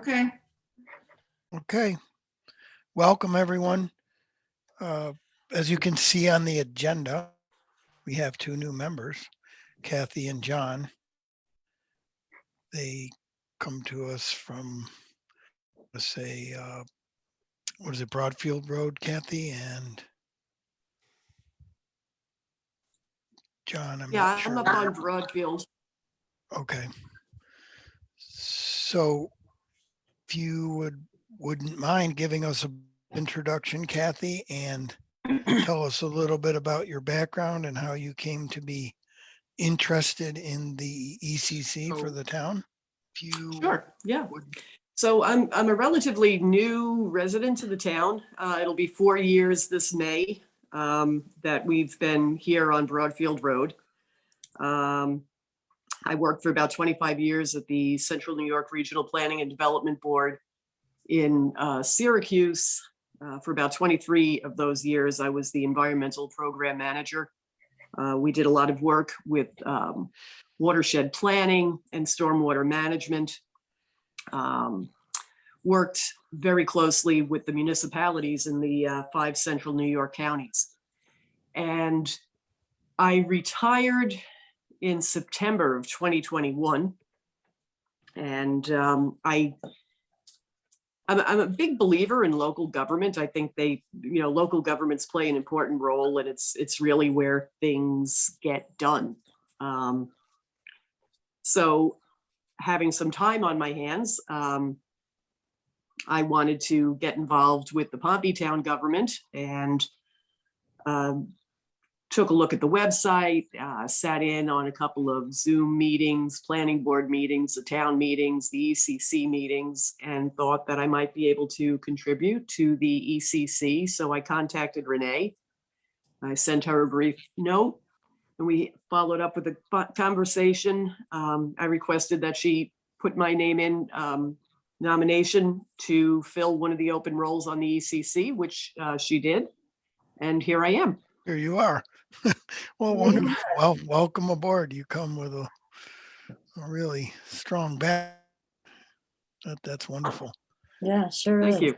Okay. Okay. Welcome, everyone. As you can see on the agenda, we have two new members, Kathy and John. They come to us from, let's say, what is it, Broadfield Road, Kathy and John? I'm Yeah, not sure. I'm up on Broadfield. Okay. So if you wouldn't mind giving us an introduction, Kathy, and tell us a little bit about your background and how you came to be interested in the ECC for the town. If you Sure. Yeah. would. So I'm a relatively new resident to the town. It'll be 4 years this May that we've been here on Broadfield Road. I worked for about 25 years at the Central New York Regional Planning and Development Board in Syracuse. For about 23 of those years, I was the environmental program manager. We did a lot of work with watershed planning and stormwater management. Worked very closely with the municipalities in the 5 central New York counties. And I retired in September of 2021. And I'm a big believer in local government. I think local governments play an important role, and it's really where things get done. So having some time on my hands, I wanted to get involved with the Pompey town government and took a look at the website, sat in on a couple of Zoom meetings, planning board meetings, the town meetings, the ECC meetings, and thought that I might be able to contribute to the ECC. So I contacted Renee. I sent her a brief note, and we followed up with a conversation. I requested that she put my name in nomination to fill one of the open roles on the ECC, which she did. And here I am. Here you are. Well, wonderful. Well, welcome aboard. You come with a really strong back. That's wonderful. Yeah, sure. Thank you.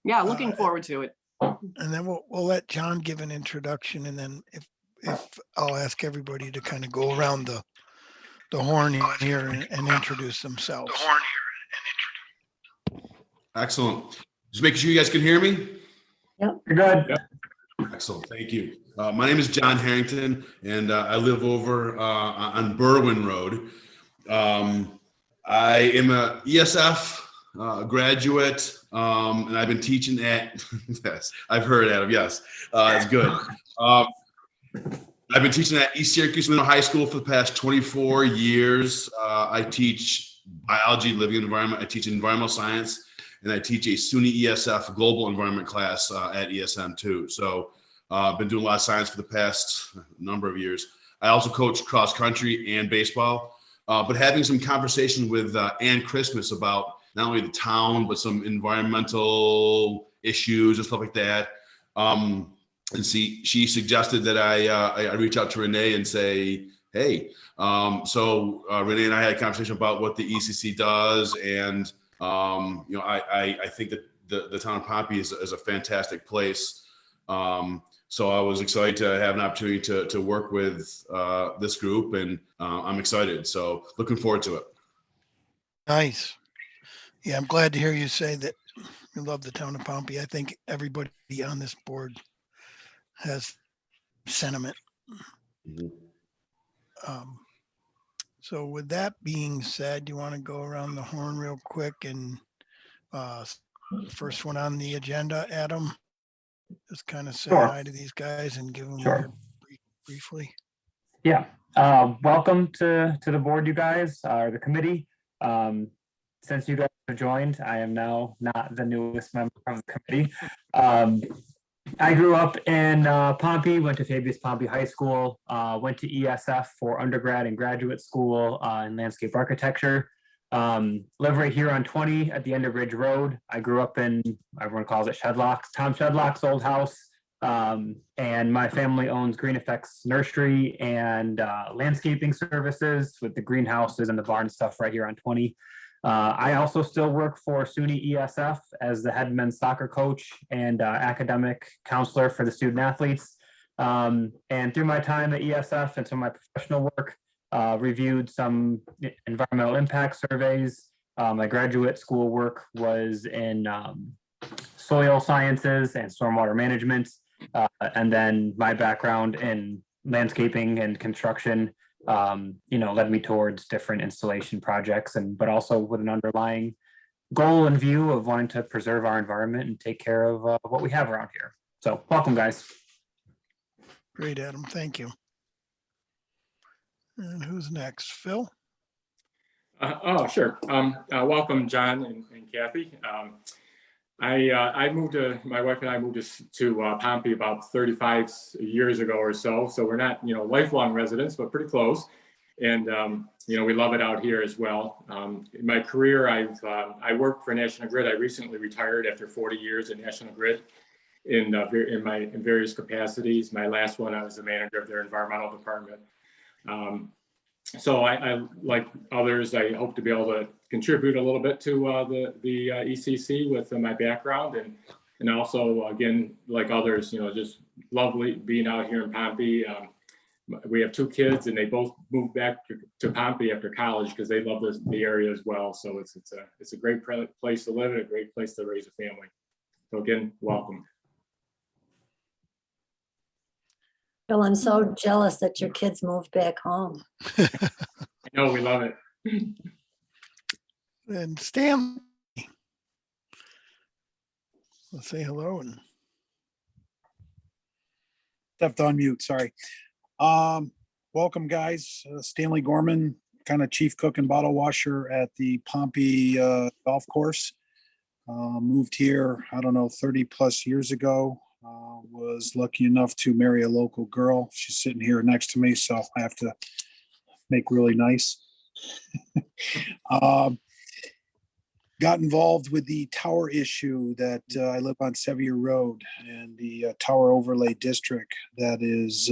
Yeah, looking forward to it. And then we'll let John give an introduction, and then if I'll ask everybody to kind of go around the horn here and introduce themselves. Excellent. Just making sure you guys can hear me. Yep. You're good. Yep. Excellent. Thank you. My name is John Harrington, and I live over on Berwyn Road. I am a ESF graduate, and I've been teaching at, yes, I've heard, Adam, yes, it's good. I've been teaching at East Syracuse Middle High School for the past 24 years. I teach biology, living environment. I teach environmental science, and I teach a SUNY ESF global environment class at ESM too. So I've been doing a lot of science for the past number of years. I also coach cross country and baseball, but having some conversation with Ann Christmas about not only the town, but some environmental issues and stuff like that. And she suggested that I reach out to Renee and say, hey, so Renee and I had a conversation about what the ECC does. And, I think that the town of Pompey is a fantastic place. So I was excited to have an opportunity to work with this group, and I'm excited. So looking forward to it. Nice. Yeah, I'm glad to hear you say that you love the town of Pompey. I think everybody on this board has sentiment. Mm-hmm. So with that being said, you want to go around the horn real quick and first one on the agenda, Adam, just kind of say Sure. hi to these guys and give them Sure. your briefly. Yeah. Welcome to the board, you guys, or the committee. Since you guys have joined, I am now not the newest member of the committee. I grew up in Pompey, went to Fabius Pompey High School, went to ESF for undergrad and graduate school in landscape architecture. Live right here on 20 at the end of Ridge Road. I grew up in, everyone calls it Shedlock's, Tom Shedlock's old house. And my family owns Green Effects Nursery and landscaping services with the greenhouses and the barn stuff right here on 20. I also still work for SUNY ESF as the head men's soccer coach and academic counselor for the student athletes. And through my time at ESF and some of my professional work, reviewed some environmental impact surveys. My graduate school work was in soil sciences and stormwater management. And then my background in landscaping and construction, led me towards different installation projects, but also with an underlying goal and view of wanting to preserve our environment and take care of what we have around here. So welcome, guys. Great, Adam. Thank you. And who's next? Phil? Sure. Welcome, John and Kathy. My wife and I moved to Pompey about 35 years ago or so. So we're not, lifelong residents, but pretty close. And, we love it out here as well. In my career, I worked for National Grid. I recently retired after 40 years at National Grid in various capacities. My last one, I was the manager of their environmental department. So I, like others, I hope to be able to contribute a little bit to the ECC with my background, and also, again, like others, just lovely being out here in Pompey. We have 2 kids, and they both moved back to Pompey after college because they love the area as well. So it's a great place to live and a great place to raise a family. So again, welcome. Bill, I'm so jealous that your kids moved back home. I know, we love it. And Stanley. Let's say hello. And Stepped on mute, sorry. Welcome, guys. Stanley Gorman, kind of chief cook and bottle washer at the Pompey golf course. Moved here, I don't know, 30 plus years ago. Was lucky enough to marry a local girl. She's sitting here next to me, so I have to make really nice. Got involved with the tower issue that I live on Sevier Road and the tower overlay district that is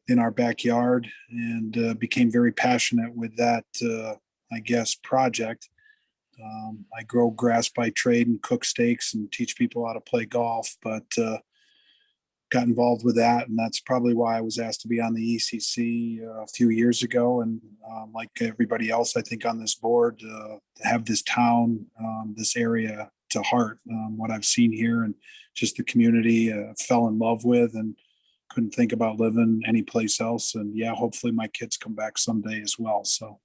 in our backyard, and became very passionate with that, project. I grow grass by trade and cook steaks and teach people how to play golf, but got involved with that. And that's probably why I was asked to be on the ECC a few years ago. And like everybody else, I think on this board, to have this town, this area to heart, what I've seen here and just the community fell in love with, and couldn't think about living anyplace else. And yeah, hopefully my kids come back someday as well. So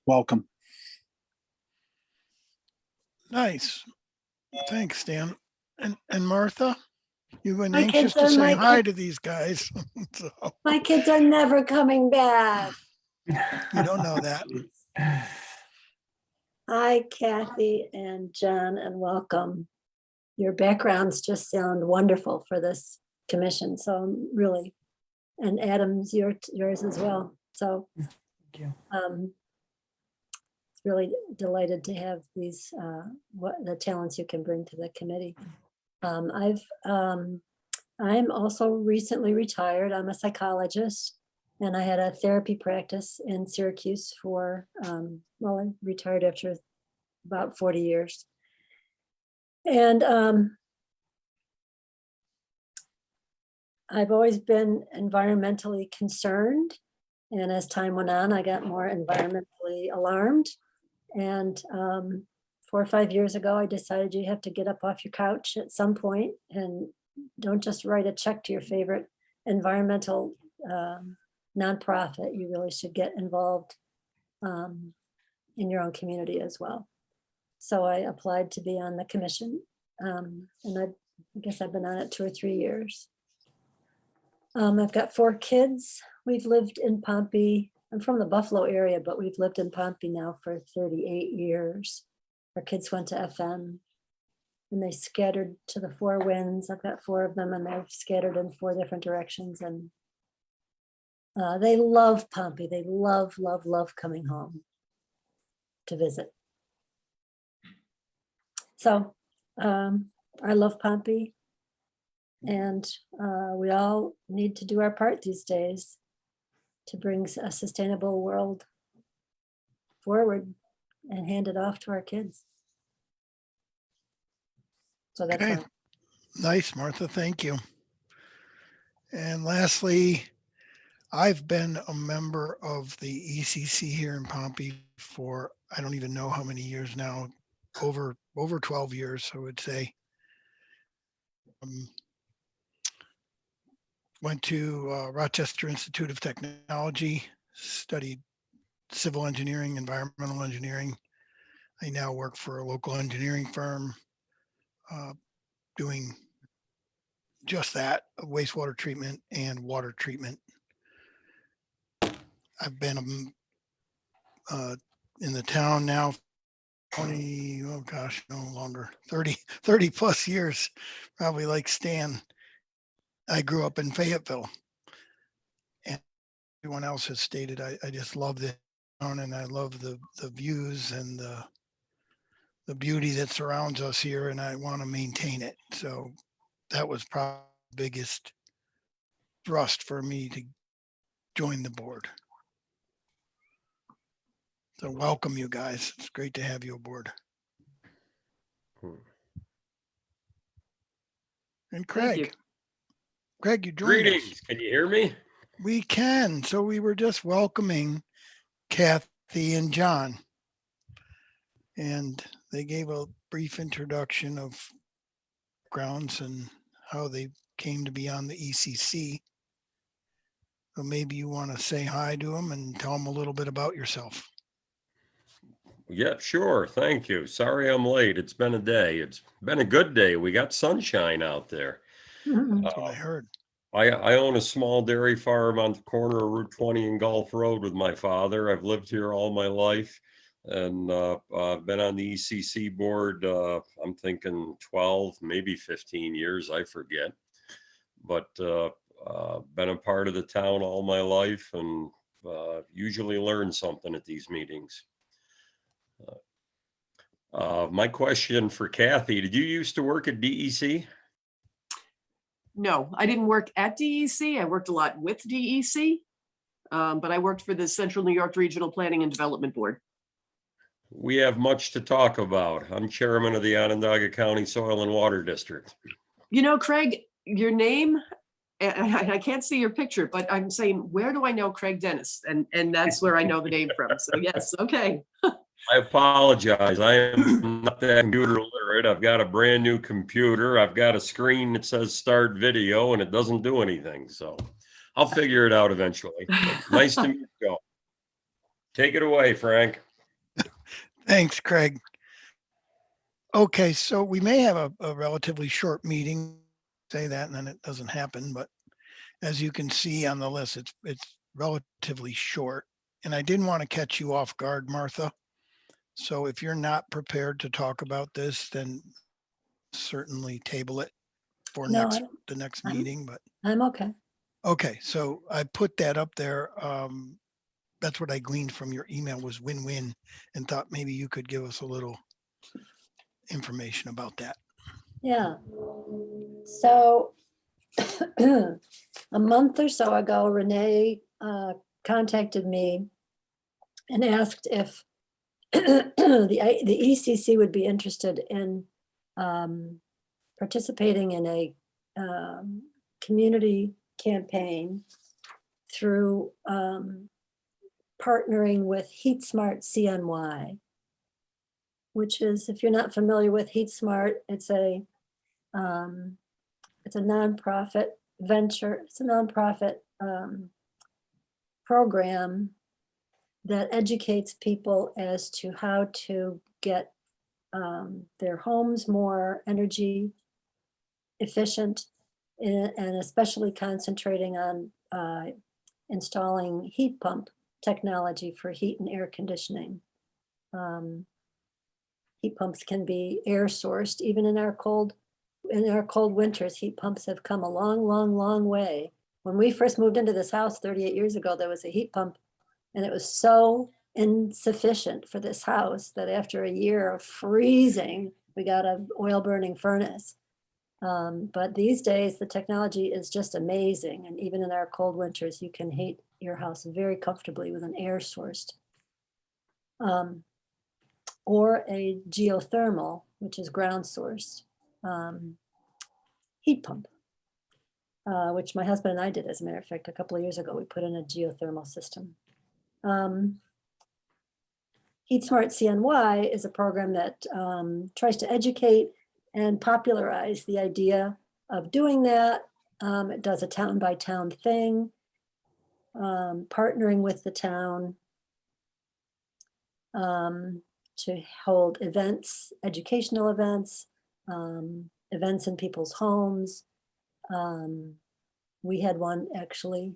welcome. nice. Thanks, Stan. And Martha, you've been My anxious kids to are say my hi kid- to these guys. So My kids are never coming back. you don't know that. Hi, Kathy and John, and welcome. Your backgrounds just sound wonderful for this commission. So I'm really, and Adam's yours as well. So you. really delighted to have these, the talents you can bring to the committee. I'm also recently retired. I'm a psychologist, and I had a therapy practice in Syracuse for, I retired after about 40 years. And I've always been environmentally concerned. And as time went on, I got more environmentally alarmed. And 4 or 5 years ago, I decided you have to get up off your couch at some point and don't just write a check to your favorite environmental nonprofit. You really should get involved in your own community as well. So I applied to be on the commission, and I guess I've been on it 2 or 3 years. I've got 4 kids. We've lived in Pompey. I'm from the Buffalo area, but we've lived in Pompey now for 38 years. Our kids went to FM, and they scattered to the 4 winds. I've got 4 of them, and they're scattered in 4 different directions. And they love Pompey. They love, love, love coming home to visit. So I love Pompey, and we all need to do our part these days to bring a sustainable world forward. and hand it off to our kids. So that's Okay. fine. Nice, Martha. Thank you. And lastly, I've been a member of the ECC here in Pompey for, I don't even know how many years now, over 12 years, I would say. Went to Rochester Institute of Technology, studied civil engineering, environmental engineering. I now work for a local engineering firm doing just that, wastewater treatment and water treatment. I've been in the town now 20, oh gosh, no longer, 30 plus years, probably like Stan. I grew up in Fayetteville. And everyone else has stated, I just love this town and I love the views and the beauty that surrounds us here, and I want to maintain it. So that was probably the biggest thrust for me to join the board. So welcome, you guys. It's great to have you aboard. And Thank you. Craig, you joined us. Greetings. Can you hear me? We can. So we were just welcoming Kathy and John. And they gave a brief introduction of grounds and how they came to be on the ECC. So maybe you want to say hi to them and tell them a little bit about yourself. Yeah, sure. Thank you. Sorry I'm late. It's been a day. It's been a good day. We got sunshine out there. That's what I heard. I own a small dairy farm on the corner of Route 20 and Gulf Road with my father. I've lived here all my life, and I've been on the ECC board, I'm thinking 12, maybe 15 years, I forget. But been a part of the town all my life, and usually learn something at these meetings. My question for Kathy, did you used to work at DEC? No, I didn't work at DEC. I worked a lot with DEC, but I worked for the Central New York Regional Planning and Development Board. We have much to talk about. I'm chairman of the Onondaga County Soil and Water District. You know, Craig, your name, and I can't see your picture, but I'm saying, where do I know Craig Dennis? And that's where I know the name from. So yes, okay. I apologize. I am not that computer literate. I've got a brand new computer. I've got a screen that says start video and it doesn't do anything. So I'll figure it out eventually. But nice to meet you. Take it away, Frank. Thanks, Craig. Okay, so we may have a relatively short meeting, say that, and then it doesn't happen. But as you can see on the list, it's relatively short. And I didn't want to catch you off guard, Martha. So if you're not prepared to talk about this, then certainly table it for No, the next I'm- meeting. But I'm okay. okay, so I put that up there. That's what I gleaned from your email was win-win, and thought maybe you could give us a little information about that. Yeah. So a month or so ago, Renee contacted me and asked if the ECC would be interested in participating in a community campaign through partnering with Heat Smart CNY, which is, if you're not familiar with Heat Smart, it's a nonprofit venture. It's a nonprofit program that educates people as to how to get their homes more energy efficient, and especially concentrating on installing heat pump technology for heat and air conditioning. Heat pumps can be air sourced, even in our cold winters. Heat pumps have come a long way. When we first moved into this house 38 years ago, there was a heat pump, and it was so insufficient for this house that after a year of freezing, we got an oil burning furnace. But these days, the technology is just amazing. And even in our cold winters, you can heat your house very comfortably with an air sourced or a geothermal, which is ground sourced heat pump, which my husband and I did, as a matter of fact, a couple of years ago. We put in a geothermal system. Heat Smart CNY is a program that tries to educate and popularize the idea of doing that. It does a town by town thing, partnering with the town to hold events, educational events, events in people's homes. We had one actually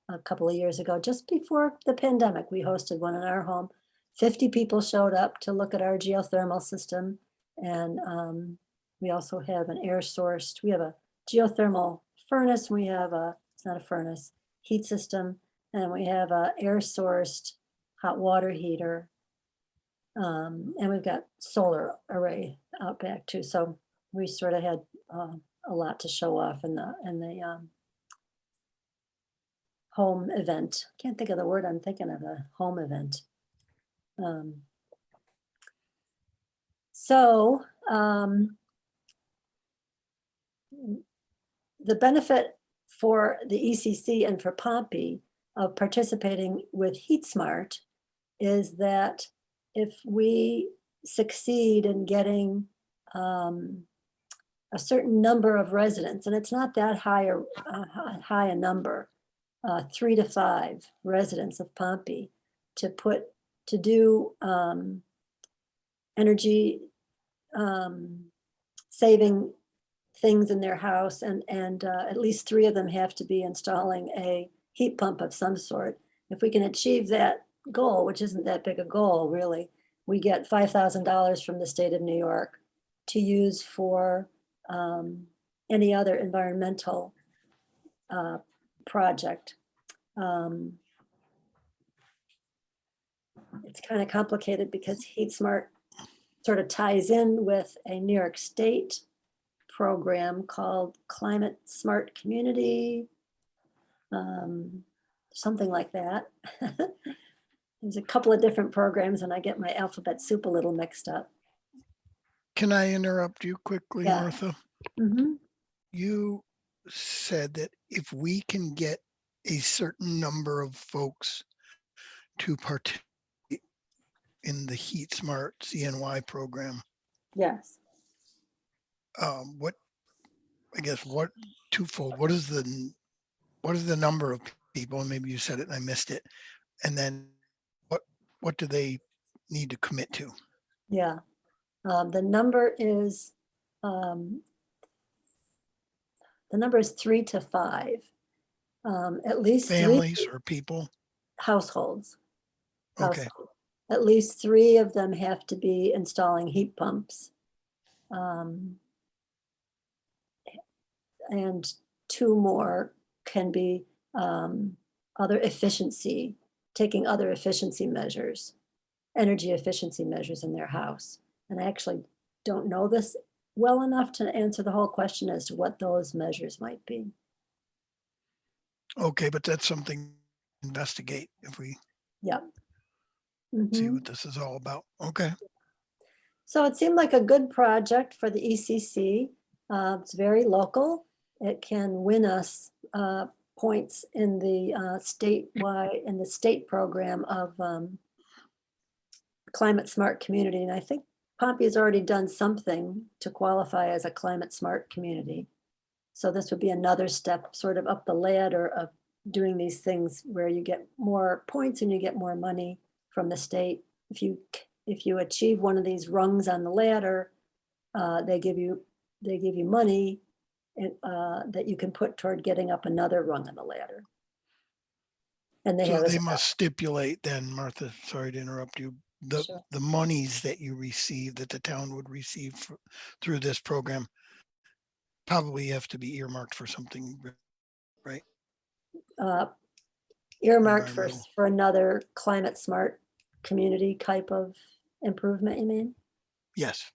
a couple of years ago, just before the pandemic. We hosted one in our home. 50 people showed up to look at our geothermal system. And we also have an air sourced, we have a geothermal furnace. We have it's not a furnace, heat system. And we have a air sourced hot water heater. And we've got solar array out back too. So we sort of had a lot to show off in the home event. Can't think of the word I'm thinking of, a home event. The benefit for the ECC and for Pompey of participating with Heat Smart is that if we succeed in getting a certain number of residents, and it's not that high a number, 3 to 5 residents of Pompey to do energy saving things in their house, and at least 3 of them have to be installing a heat pump of some sort. If we can achieve that goal, which isn't that big a goal really, we get $5,000 from the state of New York to use for any other environmental project. It's kind of complicated because Heat Smart sort of ties in with a New York State program called Climate Smart Community, something like that. There's a couple of different programs and I get my alphabet soup a little mixed up. Can I interrupt you quickly, Yeah. Martha? Mm-hmm. You said that if we can get a certain number of folks to participate in the Heat Smart CNY program, Yes. what twofold, what is the number of people? And maybe you said it and I missed it. And then what do they need to commit to? Yeah. The number is 3 to 5. At least 3 Families or people? households. Okay. At least 3 of them have to be installing heat pumps. And 2 more can be taking other efficiency measures, energy efficiency measures in their house. And I actually don't know this well enough to answer the whole question as to what those measures might be. Okay, but that's something to investigate if we Yep. see Mhm. what this is all about. Okay. So it seemed like a good project for the ECC. It's very local. It can win us points in the state program of Climate Smart Community. And I think Pompey has already done something to qualify as a climate smart community. So this would be another step sort of up the ladder of doing these things where you get more points and you get more money from the state. If you achieve one of these rungs on the ladder, they give you money that you can put toward getting up another rung on the ladder. And So they must stipulate then, Martha, sorry to interrupt you, Sure. the monies that you receive, that the town would receive through this program probably have to be earmarked for something, right? Earmarked Environmental. for another climate smart community type of improvement, you mean? Yes.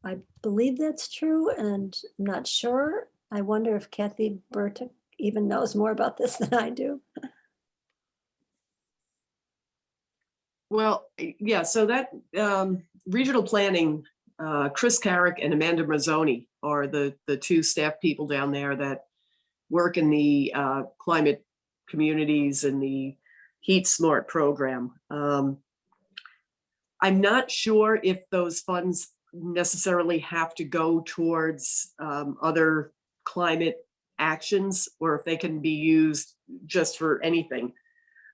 I believe that's true, and I'm not sure. I wonder if Kathy Burtick even knows more about this than I do. Well, yeah, so that regional planning, Chris Carrick and Amanda Mazzoni are the two staff people down there that work in the climate communities and the Heat Smart program. I'm not sure if those funds necessarily have to go towards other climate actions, or if they can be used just for anything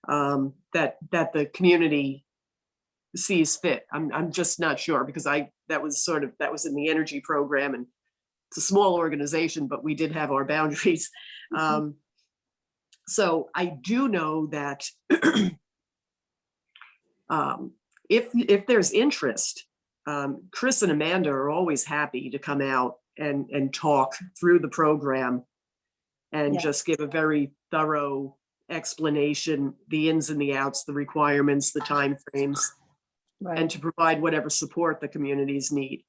that the community sees fit. I'm just not sure, because that was in the energy program, and it's a small organization, but we did have our boundaries. So I do know that if there's interest, Chris and Amanda are always happy to come out and talk through the program and Yeah. just give a very thorough explanation, the ins and the outs, the requirements, the timeframes, and Right. to provide whatever support the communities need.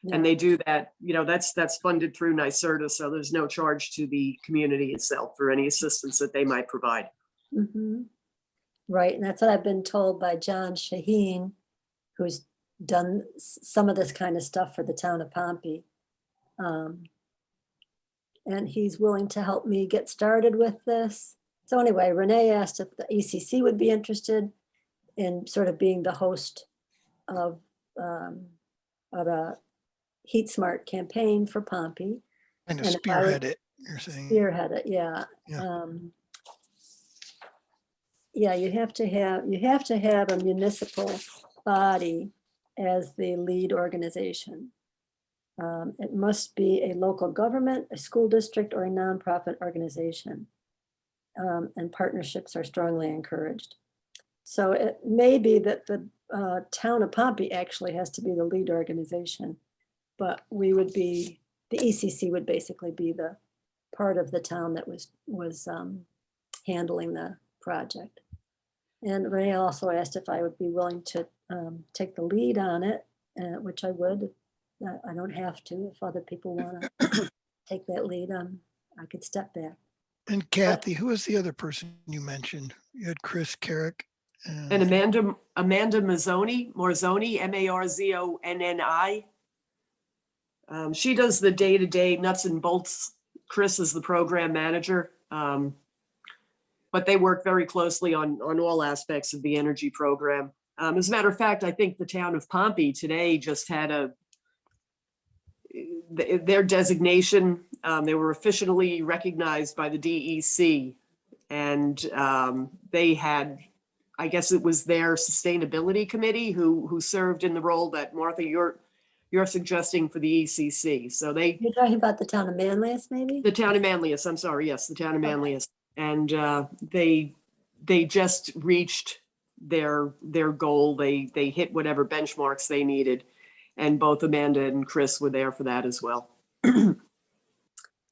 Yeah. And they do that, that's funded through NYSERDA, so there's no charge to the community itself for any assistance that they might provide. Mhm. Right, and that's what I've been told by John Shaheen, who's done some of this kind of stuff for the town of Pompey. And he's willing to help me get started with this. So anyway, Renee asked if the ECC would be interested in sort of being the host of a Heat Smart campaign for Pompey. Kind of And if I would spearhead it, you're saying. Spearhead it, yeah. Yeah. Yeah, you have to have a municipal body as the lead organization. It must be a local government, a school district, or a nonprofit organization. And partnerships are strongly encouraged. So it may be that the town of Pompey actually has to be the lead organization, but the ECC would basically be the part of the town that was handling the project. And Renee also asked if I would be willing to take the lead on it, which I would. I don't have to. If other people want to take that lead, I could step back. And Kathy, who was the other person you mentioned? You had Chris Carrick. And Amanda Mazzoni, Marzoni. She does the day-to-day nuts and bolts. Chris is the program manager. But they work very closely on all aspects of the energy program. As a matter of fact, I think the town of Pompey today just had their designation. They were officially recognized by the DEC, and they had, I guess it was their sustainability committee who served in the role that Martha, you're suggesting for the ECC. So You're talking about the town of Manlius, maybe? the town of Manlius, I'm sorry, yes, the town of Manlius. And they just reached their goal. They hit whatever benchmarks they needed. And both Amanda and Chris were there for that as well.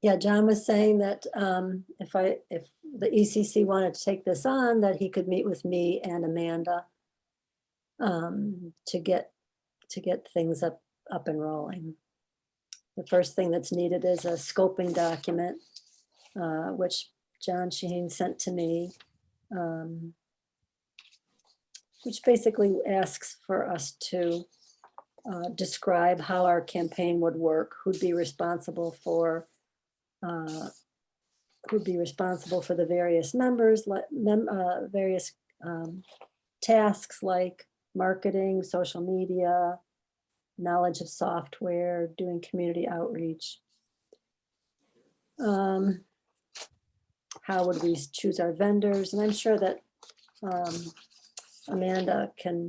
Yeah, John was saying that if the ECC wanted to take this on, that he could meet with me and Amanda to get things up and rolling. The first thing that's needed is a scoping document, which John Shaheen sent to me, which basically asks for us to describe how our campaign would work, who'd be responsible for the various members, various tasks like marketing, social media, knowledge of software, doing community outreach. How would we choose our vendors? And I'm sure that Amanda can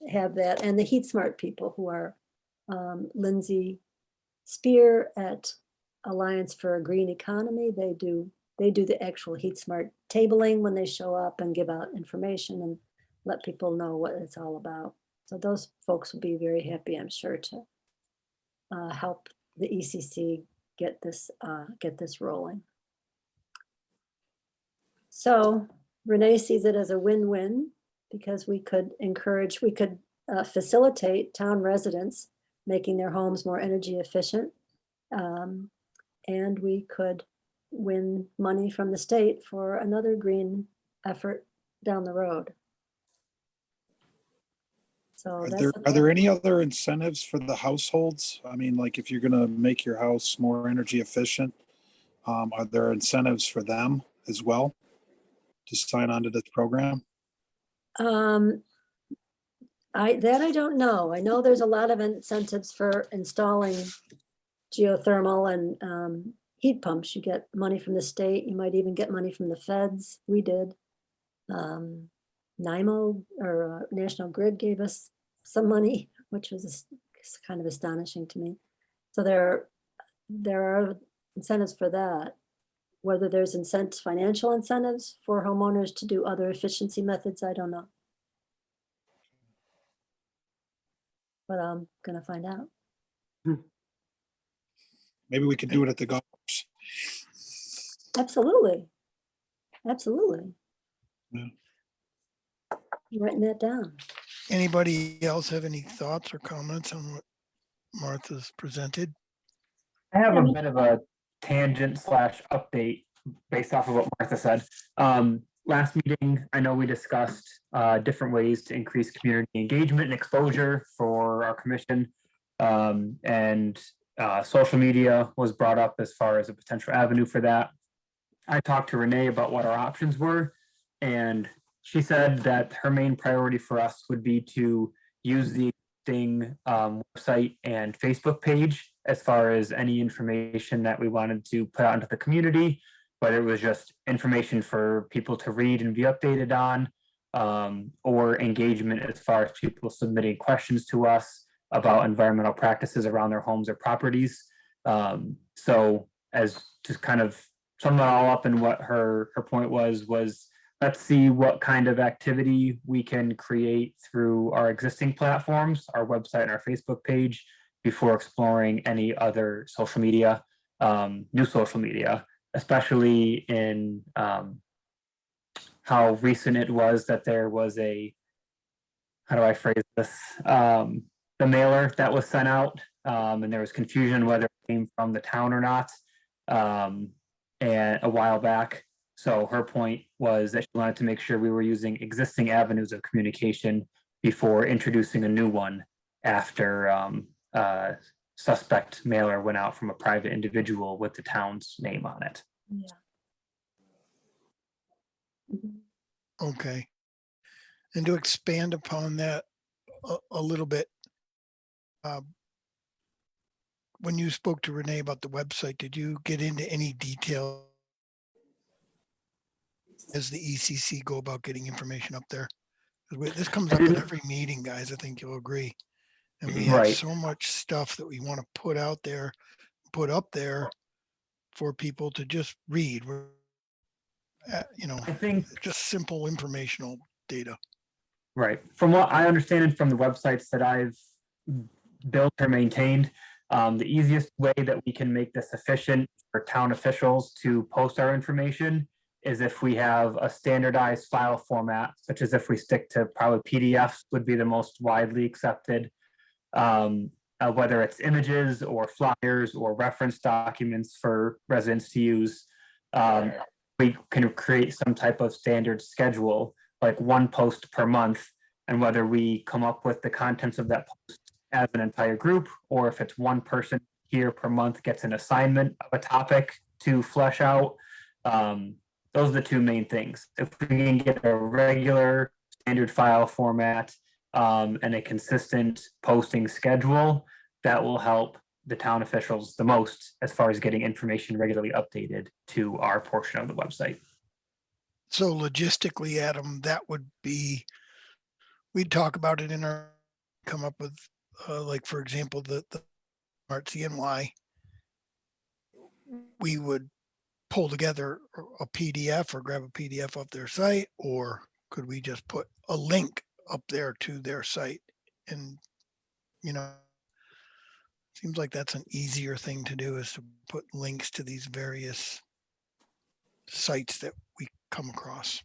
have that. And the Heat Smart people who are Lindsay Spear at Alliance for a Green Economy. They do the actual Heat Smart tabling when they show up and give out information and let people know what it's all about. So those folks will be very happy, I'm sure, to help the ECC get this rolling. So Renee sees it as a win-win because we could facilitate town residents making their homes more energy efficient. And we could win money from the state for another green effort down the road. So Are that's there, what are there any other incentives for the households? I mean, like if you're gonna make your house more energy efficient, are there incentives for them as well to sign on to this program? I don't know. I know there's a lot of incentives for installing geothermal and heat pumps. You get money from the state. You might even get money from the feds. We did. NIMO or National Grid gave us some money, which was kind of astonishing to me. So there are incentives for that. Whether there's financial incentives for homeowners to do other efficiency methods, I don't know. But I'm gonna find out. Maybe we could do it at the golf course. Absolutely. Absolutely. Yeah. I'm writing that down. Anybody else have any thoughts or comments on what Martha's presented? I have Yeah, a me- bit of a tangent slash update based off of what Martha said. Last meeting, I know we discussed different ways to increase community engagement and exposure for our commission. And social media was brought up as far as a potential avenue for that. I talked to Renee about what our options were, and she said that her main priority for us would be to use the existing website and Facebook page as far as any information that we wanted to put out into the community, whether it was just information for people to read and be updated on, or engagement as far as people submitting questions to us about environmental practices around their homes or properties. So as to kind of sum it all up, and what her point was let's see what kind of activity we can create through our existing platforms, our website and our Facebook page, before exploring any other social media, new social media, especially in how recent it was that there was how do I phrase this? The mailer that was sent out, and there was confusion whether it came from the town or not, and a while back. So her point was that she wanted to make sure we were using existing avenues of communication before introducing a new one after suspect mailer went out from a private individual with the town's name on it. Yeah. Mhm. Okay. And to expand upon that a little bit, when you spoke to Renee about the website, did you get into any detail as the ECC go about getting information up there? 'Cause this comes up at every meeting, guys. I think you'll agree. And we have Right. so much stuff that we want to put out there, put up there for people to just read. I think Just simple informational data. right. From what I understand and from the websites that I've built or maintained, the easiest way that we can make this efficient for town officials to post our information is if we have a standardized file format, such as if we stick to probably PDFs would be the most widely accepted, whether it's images or flyers or reference documents for residents to use. We can create some type of standard schedule, like one post per month, and whether we come up with the contents of that post as an entire group, or if it's one person here per month gets an assignment of a topic to flesh out. Those are the two main things. If we can get a regular standard file format and a consistent posting schedule, that will help the town officials the most as far as getting information regularly updated to our portion of the website. So logistically, Adam, that would be, we'd talk about it in our, come up with, like, for example, the RCNY. We would pull together a PDF or grab a PDF off their site, or could we just put a link up there to their site? And, seems like that's an easier thing to do, is to put links to these various sites that we come across.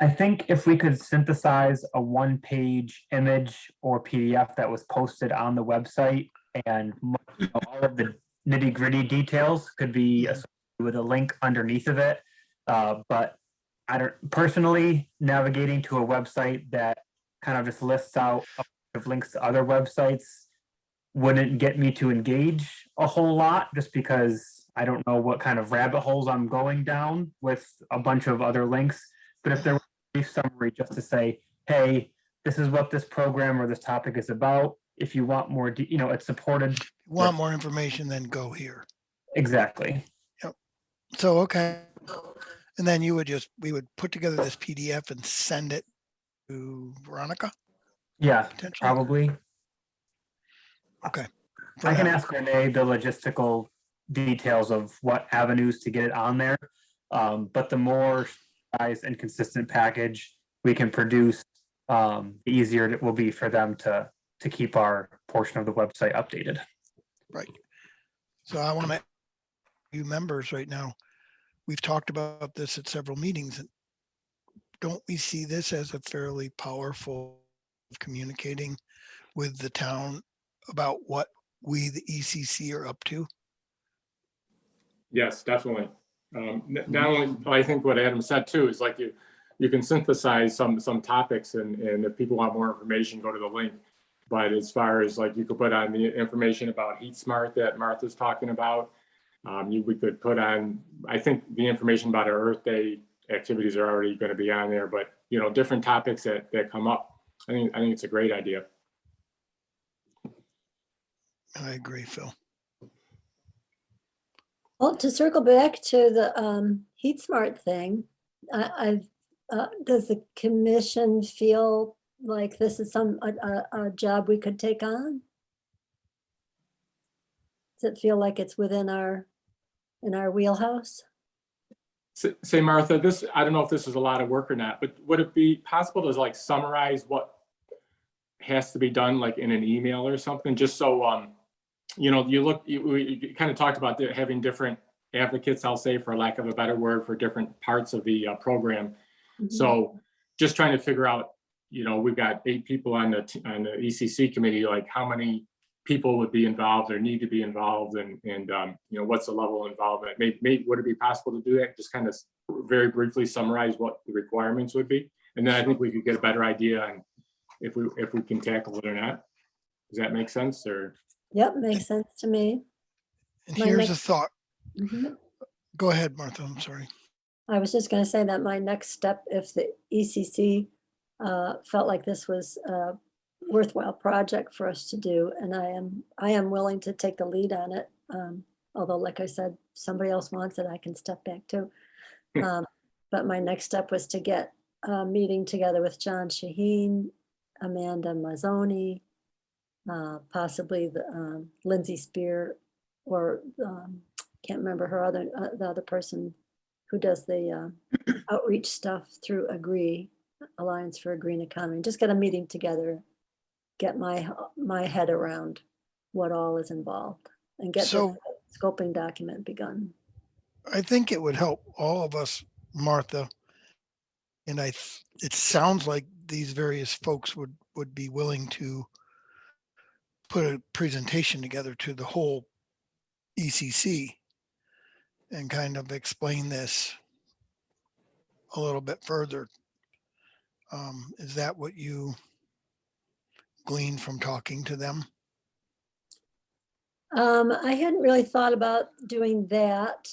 I think if we could synthesize a one-page image or PDF that was posted on the website, and all of the nitty-gritty details could be associated with a link underneath of it. But I don't personally navigating to a website that kind of just lists out a of links to other websites wouldn't get me to engage a whole lot, just because I don't know what kind of rabbit holes I'm going down with a bunch of other links. But if there was a brief summary just to say, hey, this is what this program or this topic is about. If you want more, it's supported. Want more information, then go here. Exactly. So, okay. And then we would put together this PDF and send it to Veronica, Yeah, potentially. probably. Okay. I can ask Renee the logistical details of what avenues to get it on there. But the more size and consistent package we can produce, the easier it will be for them to keep our portion of the website updated. Right. So I want to, you members right now, we've talked about this at several meetings. And don't we see this as a fairly powerful communicating with the town about what we, the ECC, are up to? Yes, definitely. Not only, I think what Adam said too, is like you can synthesize some topics and if people want more information, go to the link. But as far as like, you could put on the information about Heat Smart that Martha's talking about. We could put on, I think the information about our Earth Day activities are already going to be on there, but different topics that come up. I think it's a great idea. I agree, Phil. Well, to circle back to the Heat Smart thing, does the commission feel like this is a job we could take on? Does it feel like it's within in our wheelhouse? Say, Martha, I don't know if this is a lot of work or not, but would it be possible to like summarize what has to be done like in an email or something, just so we kind of talked about having different advocates, I'll say, for lack of a better word, for different parts of the program. Mhm. So just trying to figure out, we've got 8 people on the ECC committee, like how many people would be involved or need to be involved, and what's the level of involvement? Would it be possible to do that? Just kind of very briefly summarize what the requirements would be, and then I think we could get a better idea on if we can tackle it or not. Does that make sense? Or Yep, makes sense to me. And My here's a next- thought. Mhm. Go ahead, Martha. I'm sorry. I was just going to say that my next step, if the ECC felt like this was a worthwhile project for us to do, and I am willing to take the lead on it. Although, like I said, somebody else wants it, I can step back too. But my next step was to get a meeting together with John Shaheen, Amanda Mazzoni, possibly the Lindsay Spear, or can't remember the other person who does the outreach stuff through Agree, Alliance for a Green Economy. Just get a meeting together, get my head around what all is involved, and get So- the scoping document begun. I think it would help all of us, Martha. And it sounds like these various folks would be willing to put a presentation together to the whole ECC and kind of explain this a little bit further. Is that what you gleaned from talking to them? I hadn't really thought about doing that.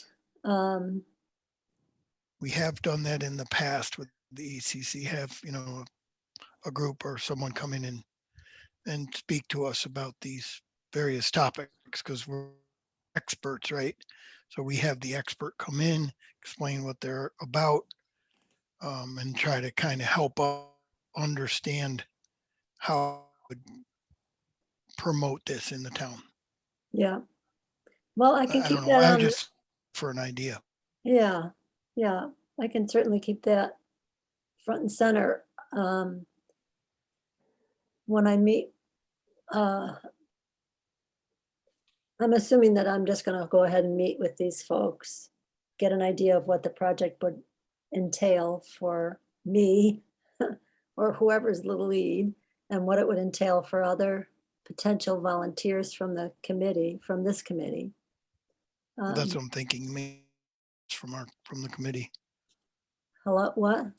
We have done that in the past with the ECC, have, a group or someone come in and speak to us about these various topics, because we're experts, right? So we have the expert come in, explain what they're about, and try to kind of help us understand how to promote this in the town. Yeah. Well, I can I keep don't know, that I on. just for an idea. Yeah, I can certainly keep that front and center. When I meet, I'm assuming that I'm just gonna go ahead and meet with these folks, get an idea of what the project would entail for me or whoever's the lead, and what it would entail for other potential volunteers from the committee, from this committee. That's what I'm thinking. Maybe from the committee. Hello, what?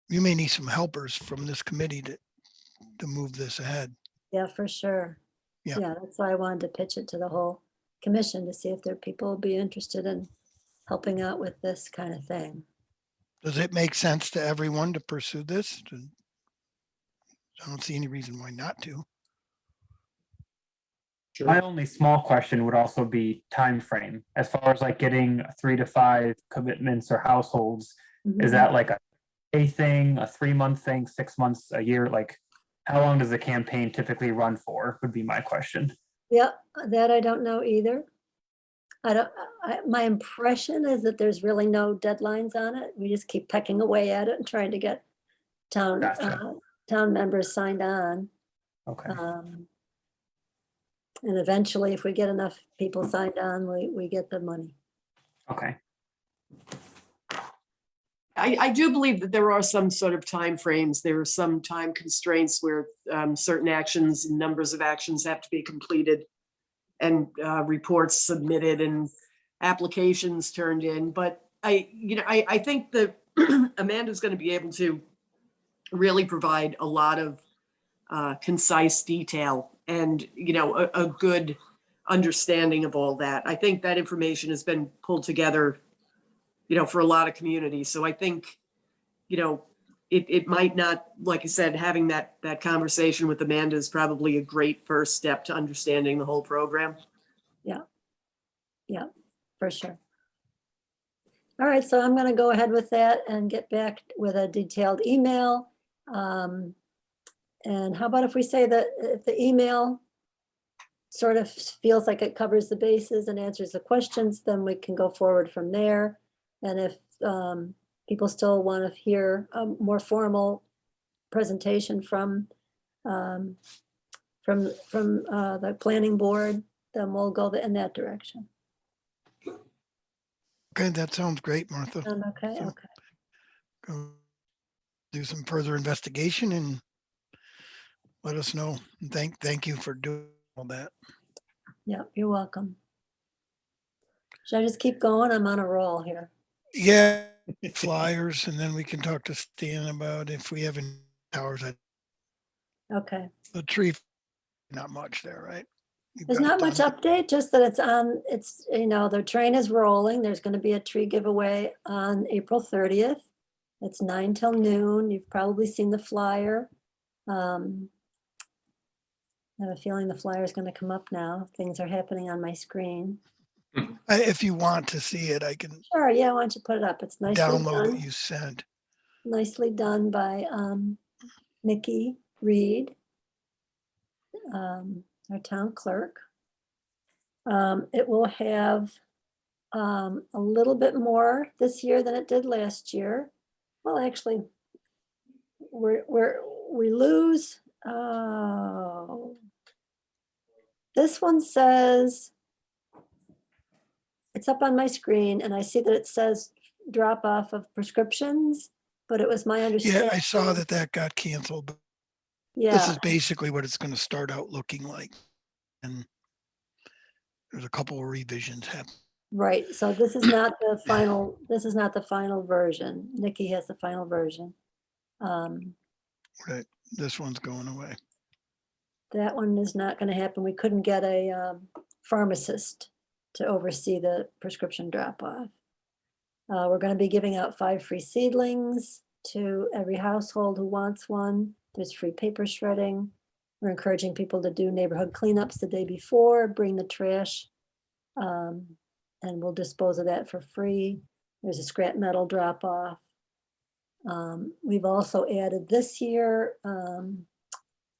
You may need some helpers from this committee to move this ahead. Yeah, for sure. Yeah. Yeah, that's why I wanted to pitch it to the whole commission to see if there are people who would be interested in helping out with this kind of thing. Does it make sense to everyone to pursue this? I don't see any reason why not to. My Sure. only small question would also be time frame, as far as like getting 3 to 5 commitments or households. Mhm. Is that like a thing, a 3-month thing, 6 months, a year? Like, how long does the campaign typically run for? Would be my question. Yeah, that I don't know either. My impression is that there's really no deadlines on it. We just keep pecking away at it and trying to get town, Gotcha. town members signed on. Okay. And eventually, if we get enough people signed on, we get the money. Okay. I do believe that there are some sort of timeframes. There are some time constraints where certain actions, numbers of actions have to be completed and reports submitted and applications turned in. But I think that Amanda's going to be able to really provide a lot of concise detail and, a good understanding of all that. I think that information has been pulled together, for a lot of communities. So I think, it might not, like I said, having that conversation with Amanda is probably a great first step to understanding the whole program. Yeah, for sure. All right, so I'm going to go ahead with that and get back with a detailed email. And how about if we say that if the email sort of feels like it covers the bases and answers the questions, then we can go forward from there. And if people still want to hear a more formal presentation from the planning board, then we'll go in that direction. Okay, that sounds great, Martha. Okay, So- okay. Go do some further investigation and let us know. And thank you for doing all that. Yeah, you're welcome. Should I just keep going? I'm on a roll here. Yeah, flyers, and then we can talk to Stan about if we have any towers at Okay. the tree. Not much there, right? You've There's got not it much done. update, just that it's, the train is rolling. There's going to be a tree giveaway on April 30th. It's 9 till noon. You've probably seen the flyer. I have a feeling the flyer is going to come up now. Things are happening on my screen. If you want to see it, I can Sure, yeah, why don't you put it up? It's nicely download what done. you sent. Nicely done by Nikki Reed, our town clerk. It will have a little bit more this year than it did last year. Well, actually, we lose. Oh, this one says it's up on my screen, and I see that it says drop off of prescriptions, but it was my understanding. Yeah, I saw that got canceled, but this Yeah, is basically what it's going to start out looking like. And there's a couple of revisions happening. right. So this is not the final. This is not the final version. Nikki has the final version. Right, this one's going away. That one is not going to happen. We couldn't get a pharmacist to oversee the prescription drop-off. We're going to be giving out 5 free seedlings to every household who wants one. There's free paper shredding. We're encouraging people to do neighborhood cleanups the day before, bring the trash, and we'll dispose of that for free. There's a scrap metal drop-off. We've also added this year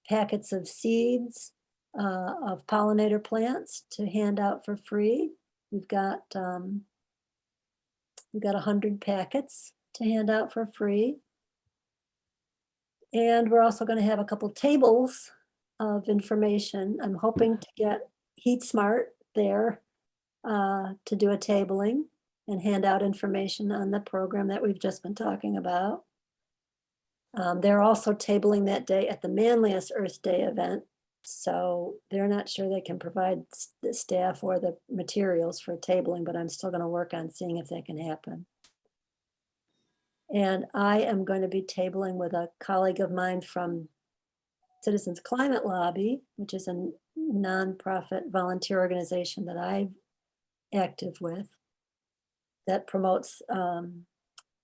packets of seeds of pollinator plants to hand out for free. We've got 100 packets to hand out for free. And we're also going to have a couple tables of information. I'm hoping to get Heat Smart there to do a tabling and hand out information on the program that we've just been talking about. They're also tabling that day at the Manlius Earth Day event. So they're not sure they can provide the staff or the materials for tabling, but I'm still going to work on seeing if that can happen. And I am going to be tabling with a colleague of mine from Citizens Climate Lobby, which is a nonprofit volunteer organization that I'm active with, that promotes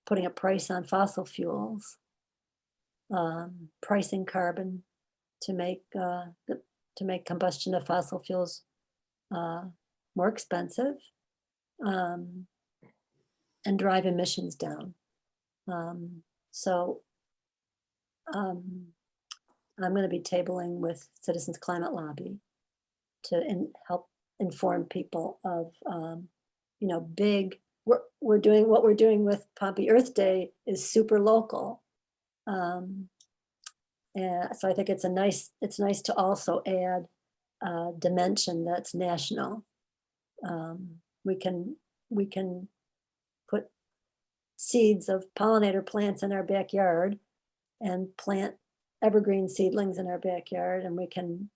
putting a price on fossil fuels, pricing carbon to make combustion of fossil fuels more expensive, and drive emissions down. So I'm going to be tabling with Citizens Climate Lobby to help inform people of, we're doing what we're doing with Pompey Earth Day is super local. And so I think it's nice to also add a dimension that's national. We can put seeds of pollinator plants in our backyard and plant evergreen seedlings in our backyard, and we can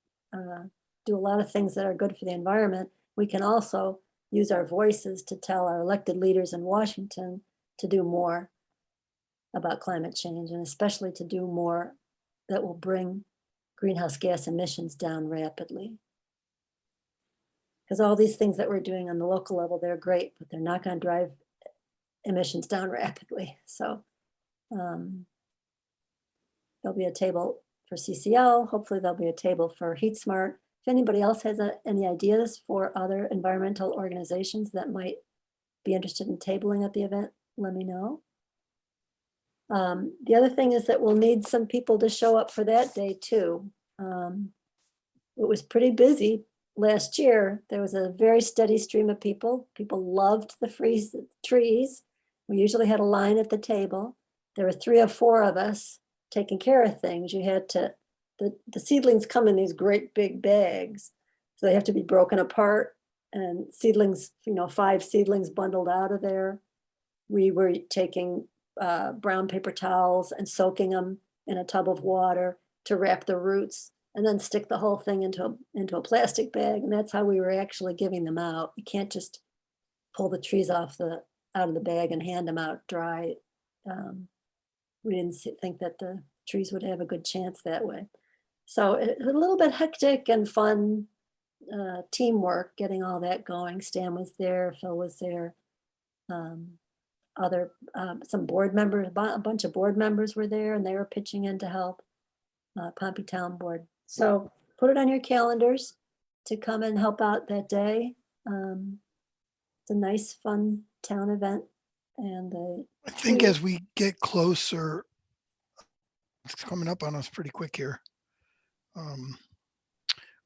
do a lot of things that are good for the environment. We can also use our voices to tell our elected leaders in Washington to do more about climate change, and especially to do more that will bring greenhouse gas emissions down rapidly. Because all these things that we're doing on the local level, they're great, but they're not going to drive emissions down rapidly. So there'll be a table for CCL. Hopefully there'll be a table for Heat Smart. If anybody else has any ideas for other environmental organizations that might be interested in tabling at the event, let me know. The other thing is that we'll need some people to show up for that day too. It was pretty busy last year. There was a very steady stream of people. People loved the trees. We usually had a line at the table. There were 3 or 4 of us taking care of things. You had to, the seedlings come in these great big bags. So they have to be broken apart, and seedlings, 5 seedlings bundled out of there. We were taking brown paper towels and soaking them in a tub of water to wrap the roots, and then stick the whole thing into a plastic bag. And that's how we were actually giving them out. You can't just pull the trees out of the bag and hand them out dry. We didn't think that the trees would have a good chance that way. So it was a little bit hectic and fun teamwork, getting all that going. Stan was there, Phil was there. Some board members, a bunch of board members were there, and they were pitching in to help. Pompey Town Board. So put it on your calendars to come and help out that day. It's a nice, fun town event. And I think as we get closer, it's coming up on us pretty quick here.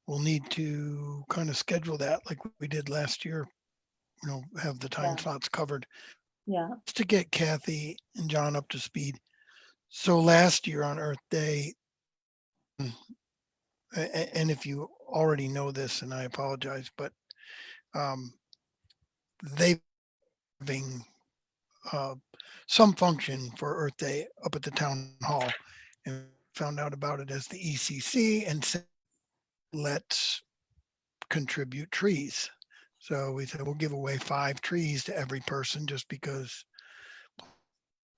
We'll need to kind of schedule that like we did last year, have the time slots covered. yeah, Just to get Kathy and John up to speed. So last year on Earth Day, and if you already know this, and I apologize, but they having some function for Earth Day up at the town hall, and found out about it as the ECC and said, let's contribute trees. So we said, we'll give away 5 trees to every person, just because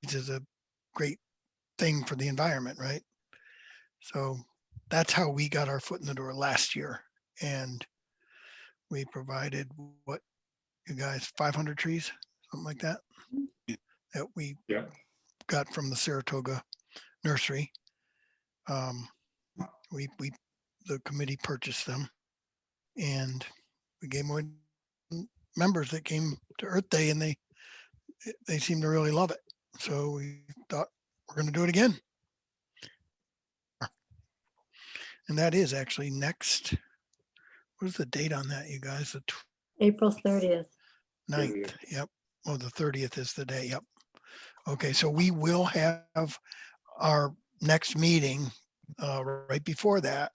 this is a great thing for the environment, right? So that's how we got our foot in the door last year. And we provided, what, you guys, 500 trees, something like that, that we got from the Saratoga nursery. The committee purchased them, and we gave more members that came to Earth Day, and they seemed to really love it. So we thought, we're going to do it again. And that is actually next. What is the date on that, you guys? The April 30th. 9th. Yep. Oh, the 30th is the day. Yep. Okay. So we will have our next meeting right before that.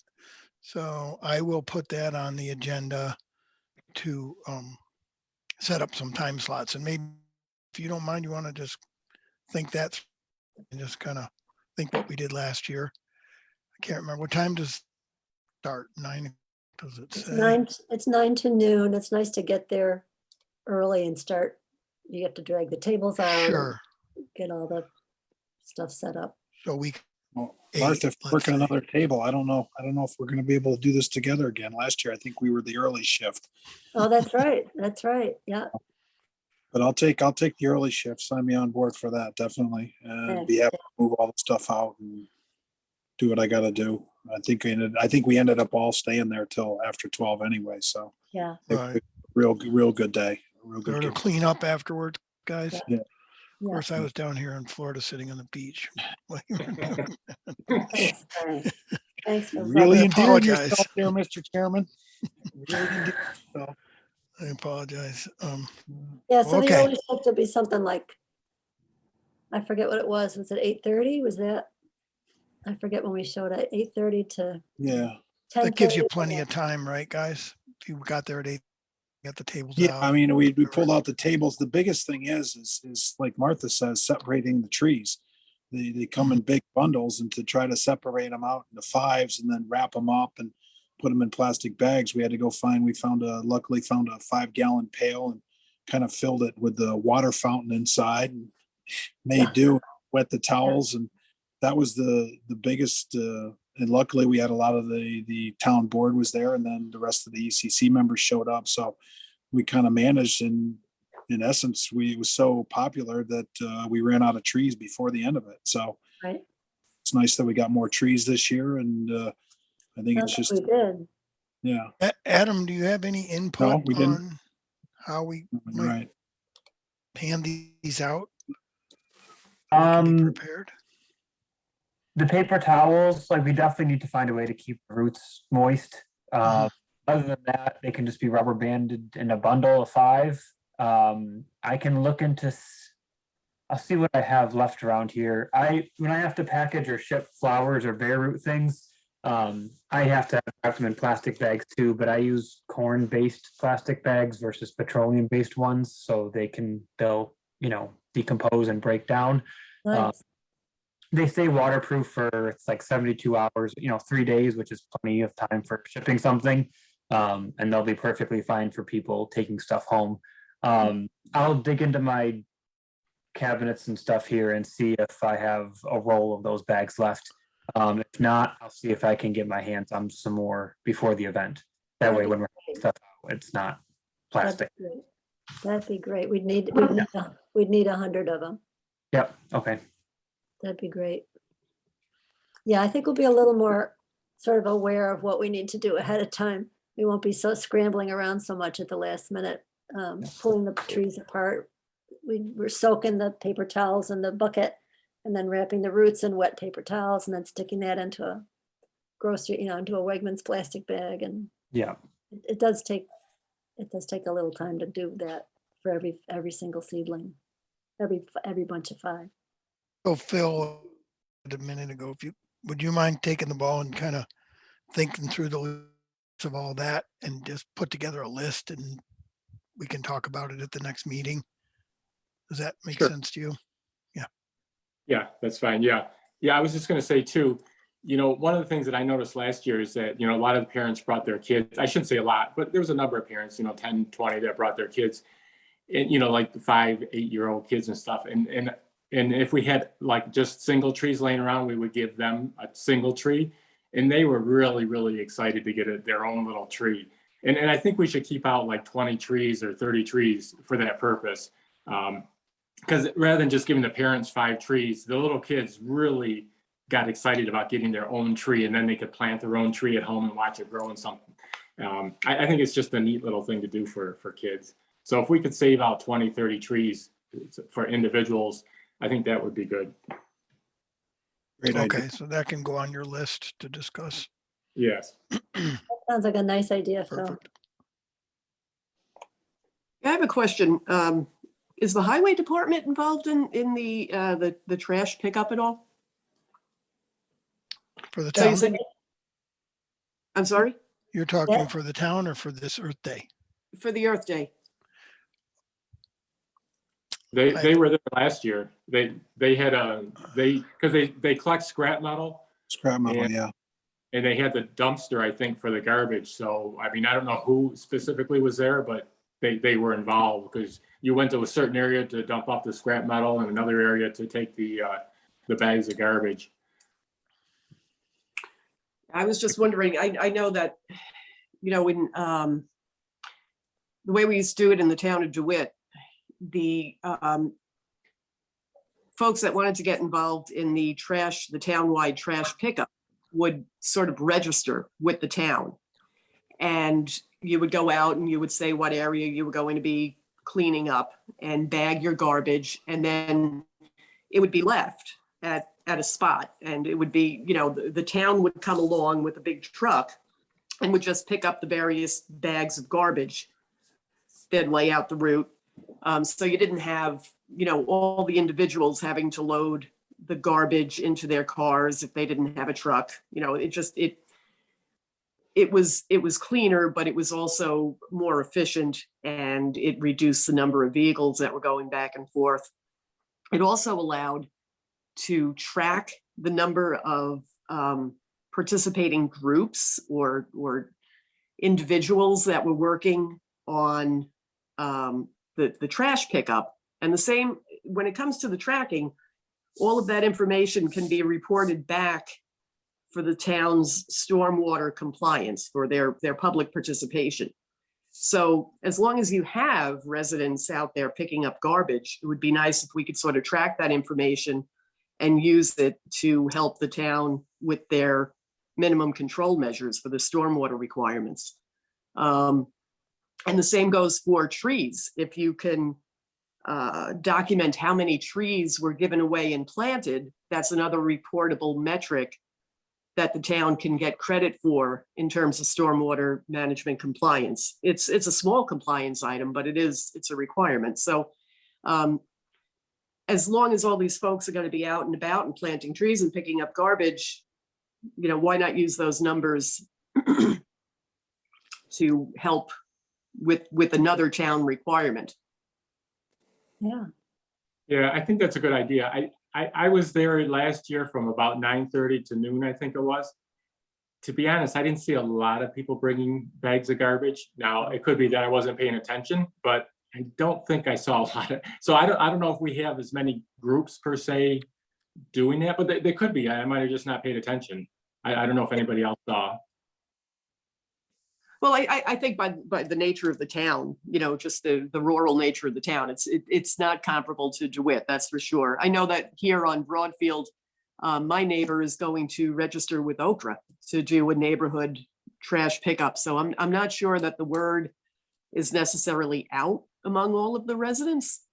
So I will put that on the agenda to set up some time slots. And maybe if you don't mind, you want to just think that and just kind of think what we did last year. I can't remember. What time does it start? 9? Does it say? It's 9 to noon. It's nice to get there early and start. You have to drag the tables out. Sure. Get all the stuff set up. So we Well, Eight, Martha, if let's working say. another table, I don't know. I don't know if we're gonna be able to do this together again. Last year, I think we were the early shift, Oh, that's right. That's right. Yeah. but I'll take the early shift. Sign me on board for that, definitely. And be happy to move all the stuff out and do what I gotta do. I think we ended up all staying there till after 12 anyway, so Yeah. it Right. was a real good day. A real Go good to gig. clean up afterwards, guys. Yeah. Of Yeah. course, I was down here in Florida sitting on the beach. Thanks. Brian. Thanks for Really I endearing apologize. yourself there, Mr. Chairman. Really endearing yourself. I apologize. Yeah, so the Okay. early shift will be something like, I forget what it was. Was it 8:30? Was that? I forget when we showed at 8:30 to Yeah. 10:30. That gives you plenty of time, right, guys? If you got there at 8, got the tables Yeah, I out. mean, we pulled out the tables. The biggest thing is like Martha says, separating the trees. They come in big bundles, and to try to separate them out into fives and then wrap them up and put them in plastic bags, we had to go luckily found a 5-gallon pail and kind of filled it with the water fountain inside and made do, wet the towels. And that was the biggest, and luckily we had a lot of the town board was there, and then the rest of the ECC members showed up. So we kind of managed, and in essence, it was so popular that we ran out of trees before the end of it. So Right. it's nice that we got more trees this year, and I think it's Sounds just, like we did. yeah, Adam, do you have any input we didn't. on how we might right. hand these out? Or can be prepared? The paper towels, like we definitely need to find a way to keep the roots moist. Other than that, they can just be rubber banded in a bundle of 5. I can look into, I'll see what I have left around here. When I have to package or ship flowers or bare root things, I have to wrap them in plastic bags too, but I use corn-based plastic bags versus petroleum-based ones, so they'll decompose and break down. Nice. They stay waterproof for it's like 72 hours, 3 days, which is plenty of time for shipping something. And they'll be perfectly fine for people taking stuff home. I'll dig into my cabinets and stuff here and see if I have a roll of those bags left. If not, I'll see if I can get my hands on some more before the event. That way, when we're taking stuff out, it's not plastic. That'd be great. We'd need 100 of them. Yep. Okay. That'd be great. Yeah, I think we'll be a little more sort of aware of what we need to do ahead of time. We won't be so scrambling around so much at the last minute, pulling the trees apart. We're soaking the paper towels in the bucket and then wrapping the roots in wet paper towels and then sticking that into a grocery, into a Wegmans plastic bag. And Yeah. it does take a little time to do that for every single seedling, every bunch of 5. So Phil, a minute ago, would you mind taking the ball and kind of thinking through the list of all that and just put together a list and we can talk about it at the next meeting? Does that make Sure. sense to you? Yeah, that's fine. Yeah. I was just going to say too, one of the ththings that I noticed last year is that, a lot of the parents brought their kids. I shouldn't say a lot, but there was a number of parents, 10, 20 that brought their kids, and, like the 5, 8-year-old kids and stuff. And if we had like just single trees laying around, we would give them a single tree, and they were really, really excited to get their own little tree. And I think we should keep out like 20 trees or 30 trees for that purpose. Because rather than just giving the parents 5 trees, the little kids really got excited about getting their own tree, and then they could plant their own tree at home and watch it grow and something. I think it's just a neat little thing to do for kids. So if we could save out 20, 30 trees for individuals, I think that would be good. Great Okay, idea. so that can go on your list to discuss. Yes. That sounds like a nice idea, Phil. Perfect. I have a question. Is the highway department involved in the trash pickup at all? For the So you town, said, I'm sorry, you're talking Yeah. for the town or for this Earth Day? for the Earth Day. They were there last year. They had because they collect scrap metal, Scrap metal, Yeah. yeah. and they had the dumpster, I think, for the garbage. So, I mean, I don't know who specifically was there, but they were involved, because you went to a certain area to dump off the scrap metal and another area to take the bags of garbage. I was just wondering, I know that, you know, when, the way we used to do it in the town of DeWitt, the folks that wanted to get involved in the townwide trash pickup would sort of register with the town. And you would go out and you would say what area you were going to be cleaning up and bag your garbage, and then it would be left at a spot, and it would be, you know, the town would come along with a big truck and would just pick up the various bags of garbage. They'd lay out the route. So you didn't have, you know, all the individuals having to load the garbage into their cars if they didn't have a truck. You know, it was cleaner, but it was also more efficient, and it reduced the number of vehicles that were going back and forth. It also allowed to track the number of participating groups or individuals that were working on the trash pickup. And the same, when it comes to the tracking, all of that information can be reported back for the town's stormwater compliance, for their public participation. So as long as you have residents out there picking up garbage, it would be nice if we could sort of track that information and use it to help the town with their minimum control measures for the stormwater requirements. And the same goes for trees. If you can document how many trees were given away and planted, that's another reportable metric that the town can get credit for in terms of stormwater management compliance. It's a small compliance item, but it's a requirement. So as long as all these folks are going to be out and about and planting trees and picking up garbage, you know, why not use those numbers to help with another town requirement? Yeah. Yeah, I think that's a good idea. I was there last year from about 9:30 to noon, I think it was. To be honest, I didn't see a lot of people bringing bags of garbage. Now, it could be that I wasn't paying attention, but I don't think I saw a lot of, so I don't know if we have as many groups per se doing that, but they could be. I might have just not paid attention. I don't know if anybody else saw. Well, I think by the nature of the town, you know, just the rural nature of the town, it's not comparable to DeWitt, that's for sure. I know that here on Broadfield, my neighbor is going to register with Okra to do a neighborhood trash pickup. So I'm not sure that the word is necessarily out among all of the residents.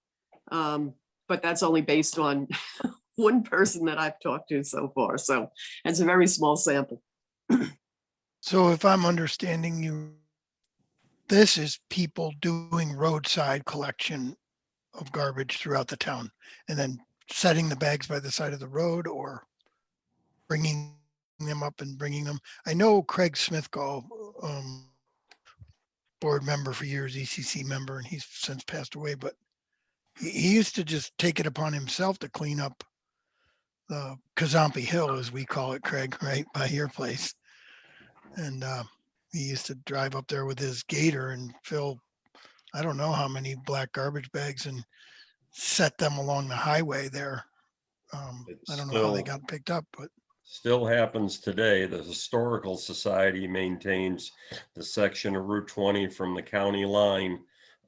But that's only based on one person that I've talked to so far. So it's a very small sample. So if I'm understanding you, this is people doing roadside collection of garbage throughout the town and then setting the bags by the side of the road or bringing them up and bringing them. I know Craig Smithgall, board member for years, ECC member, and he's since passed away, but he used to just take it upon himself to clean up the Kazampi Hill, as we call it, Craig, right by your place. And he used to drive up there with his gator and fill, I don't know how many black garbage bags and set them along the highway there. I don't know how they got picked up, but. Still happens today. The Historical Society maintains the section of Route 20 from the county line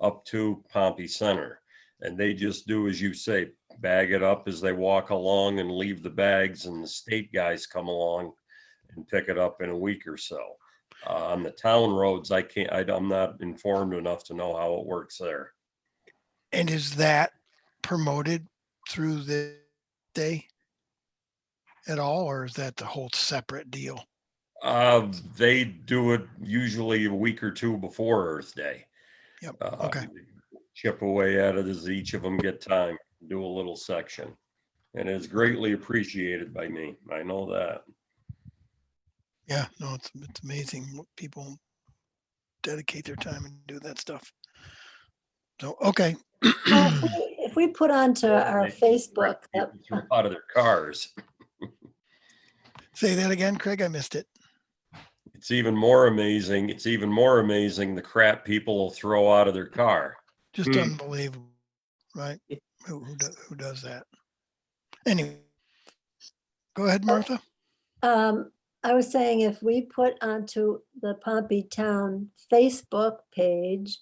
up to Pompey Center. And they just do as you say, bag it up as they walk along and leave the bags, and the state guys come along and pick it up in a week or so. On the town roads, I'm not informed enough to know how it works there. And is that promoted through the day at all, or is that the whole separate deal? They do it usually a week or two before Earth Day. Yep. Okay. Chip away at it as each of them get time, do a little section. And it's greatly appreciated by me. I know that. Yeah, no, it's amazing what people dedicate their time and do that stuff. So, okay. Well, if we put onto our Facebook, People out of their cars. Say that again, Craig, I missed it. It's even more amazing the crap people will throw out of their car. Just unbelievable, right? Who does that? Anyway, go ahead, Martha. I was saying if we put onto the Pompey Town Facebook page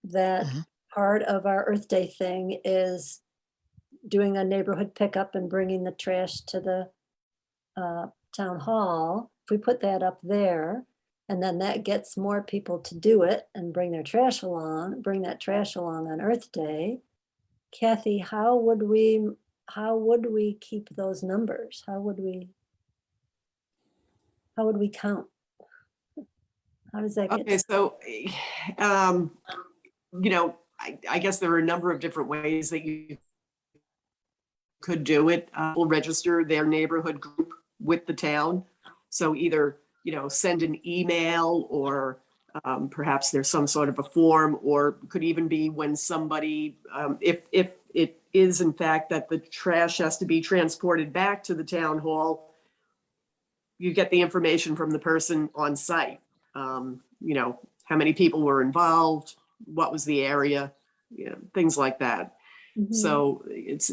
that Mhm. part of our Earth Day thing is doing a neighborhood pickup and bringing the trash to the town hall, if we put that up there, and then that gets more people to do it and bring their trash along, bring that trash along on Earth Day. Kathy, how would we keep those numbers? How would we count? How does that Okay, get? so, I guess there are a number of different ways that you could do it. Will register their neighborhood group with the town. So either, send an email or perhaps there's some sort of a form, or could even be when somebody, if it is in fact that the trash has to be transported back to the town hall, you get the information from the person on site. How many people were involved, what was the area, things like that. Mhm. So it's,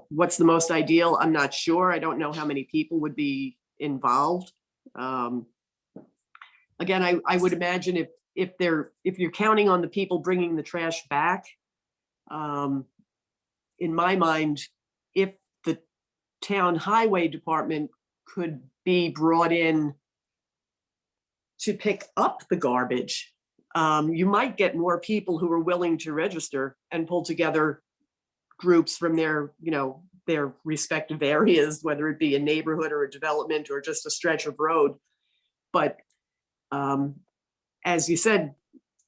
what's the most ideal? I'm not sure. I don't know how many people would be involved. Again, I would imagine if you're counting on the people bringing the trash back, in my mind, if the town highway department could be brought in to pick up the garbage, you might get more people who are willing to register and pull together groups from their respective areas, whether it be a neighborhood or a development or just a stretch of road. But as you said,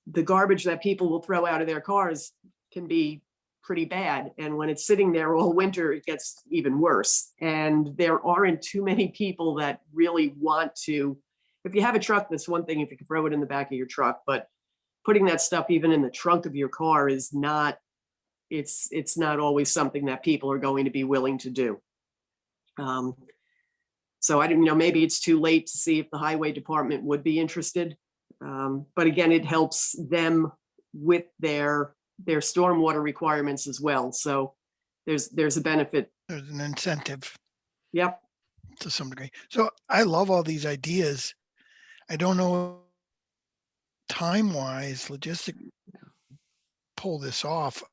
the garbage that people will throw out of their cars can be pretty bad. And when it's sitting there all winter, it gets even worse. And there aren't too many people that really want to. If you have a truck, that's one thing if you can throw it in the back of your truck, but putting that stuff even in the trunk of your car is not, it's not always something that people are going to be willing to do. So I didn't maybe it's too late to see if the highway department would be interested. But again, it helps them with their stormwater requirements as well. So there's a benefit. There's an incentive Yep. to some degree. So I love all these ideas. I don't know time-wise, logistic, pull this off.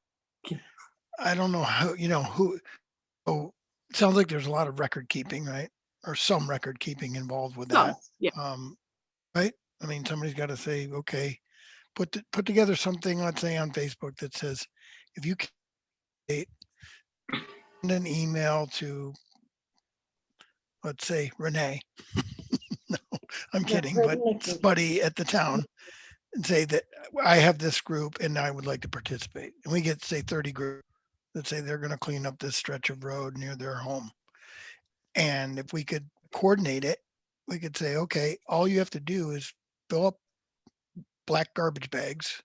I don't know how, who, oh, it sounds like there's a lot of record keeping, right? Or some record keeping involved with that. Yeah. Right? I mean, somebody's got to say, okay, put together something, let's say on Facebook that says, if you can send an email to, let's say, Renee. No, I'm kidding, but Nikki. somebody at the town and say that I have this group and I would like to participate. And we get, say, 30 groups that say they're going to clean up this stretch of road near their home. And if we could coordinate it, we could say, okay, all you have to do is fill up black garbage bags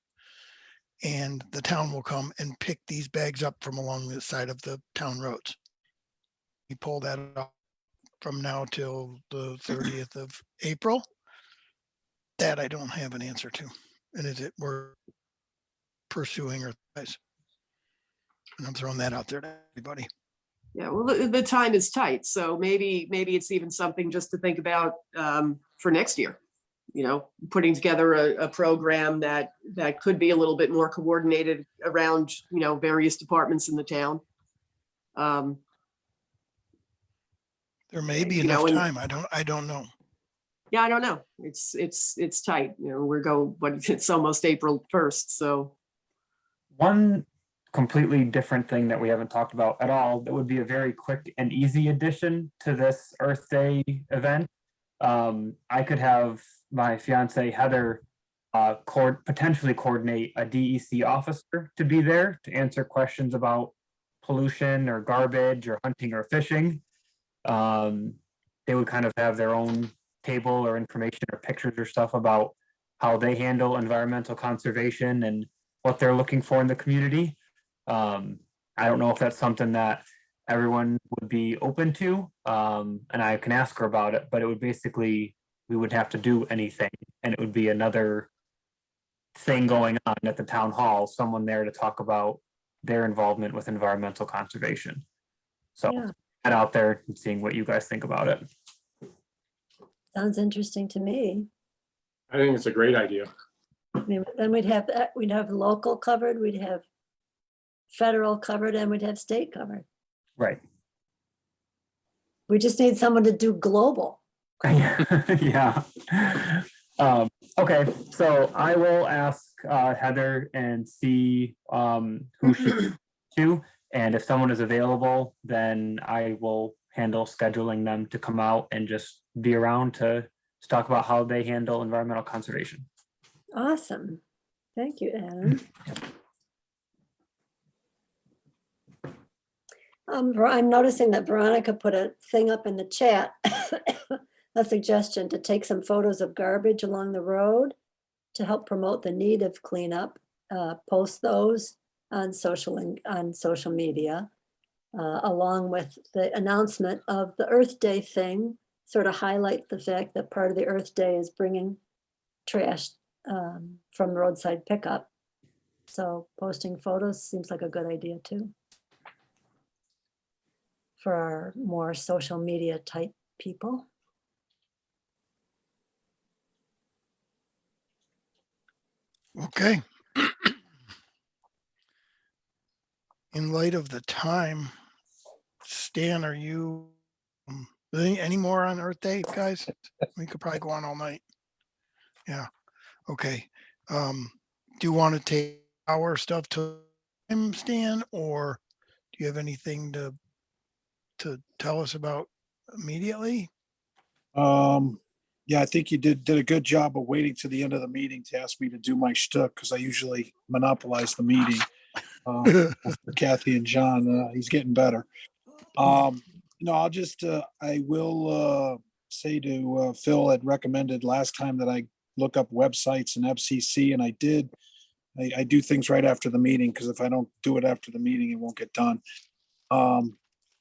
and the town will come and pick these bags up from along the side of the town roads. We pull that up from now till the 30th of April. That I don't have an answer to. And is it we're pursuing or otherwise? And I'm throwing that out there to everybody. Yeah, well, the time is tight, so maybe it's even something just to think about for next year. Putting together a program that could be a little bit more coordinated around various departments in the town. There may be You enough know, and- time. I don't know. Yeah, I don't know. It's tight. It's almost April 1st, so. One completely different thing that we haven't talked about at all that would be a very quick and easy addition to this Earth Day event. I could have my fiance Heather potentially coordinate a DEC officer to be there to answer questions about pollution or garbage or hunting or fishing. They would kind of have their own table or information or pictures or stuff about how they handle environmental conservation and what they're looking for in the community. I don't know if that's something that everyone would be open to, and I can ask her about it, but it would basically, we wouldn't have to do anything, and it would be another thing going on at the town hall, someone there to talk about their involvement with environmental conservation. So Yeah. get out there and seeing what you guys think about it. Sounds interesting to me. I think it's a great idea. I mean, then we'd have local covered, we'd have federal covered, and we'd have state covered. Right. We just need someone to do global. Yeah. Okay, so I will ask Heather and see who she to, and if someone is available, then I will handle scheduling them to come out and just be around to talk about how they handle environmental conservation. Awesome. Thank you, Adam. I'm noticing that Veronica put a thing up in the chat, a suggestion to take some photos of garbage along the road to help promote the need of cleanup. Post those on social media, along with the announcement of the Earth Day thing, sort of highlight the fact that part of the Earth Day is bringing trash from roadside pickup. So posting photos seems like a good idea too, for our more social media type people. Okay. In light of the time, Stan, are you, any more on Earth Day, guys? We could probably go on all night. Yeah, okay. Do you want to take our stuff to him, Stan, or do you have anything to tell us about immediately? Yeah, I think you did a good job of waiting to the end of the meeting to ask me to do my shtick, because I usually monopolize the meeting. For Kathy and John, he's getting better. No, I will say to Phil had recommended last time that I look up websites and FCC, and I did. I do things right after the meeting, because if I don't do it after the meeting, it won't get done.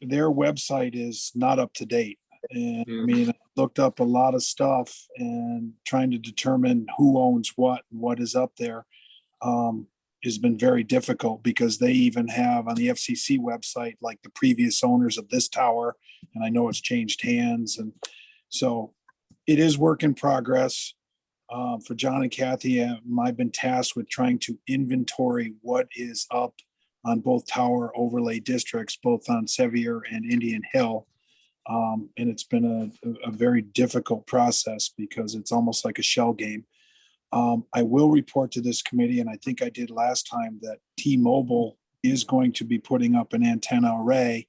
Their website is not up to date. And I mean, I looked up a lot of stuff and trying to determine who owns what and what is up there has been very difficult, because they even have on the FCC website, like the previous owners of this tower, and I know it's changed hands. And so it is work in progress. For John and Kathy, I've been tasked with trying to inventory what is up on both tower overlay districts, both on Sevier and Indian Hill. And it's been a very difficult process, because it's almost like a shell game. I will report to this committee, and I think I did last time, that T-Mobile is going to be putting up an antenna array.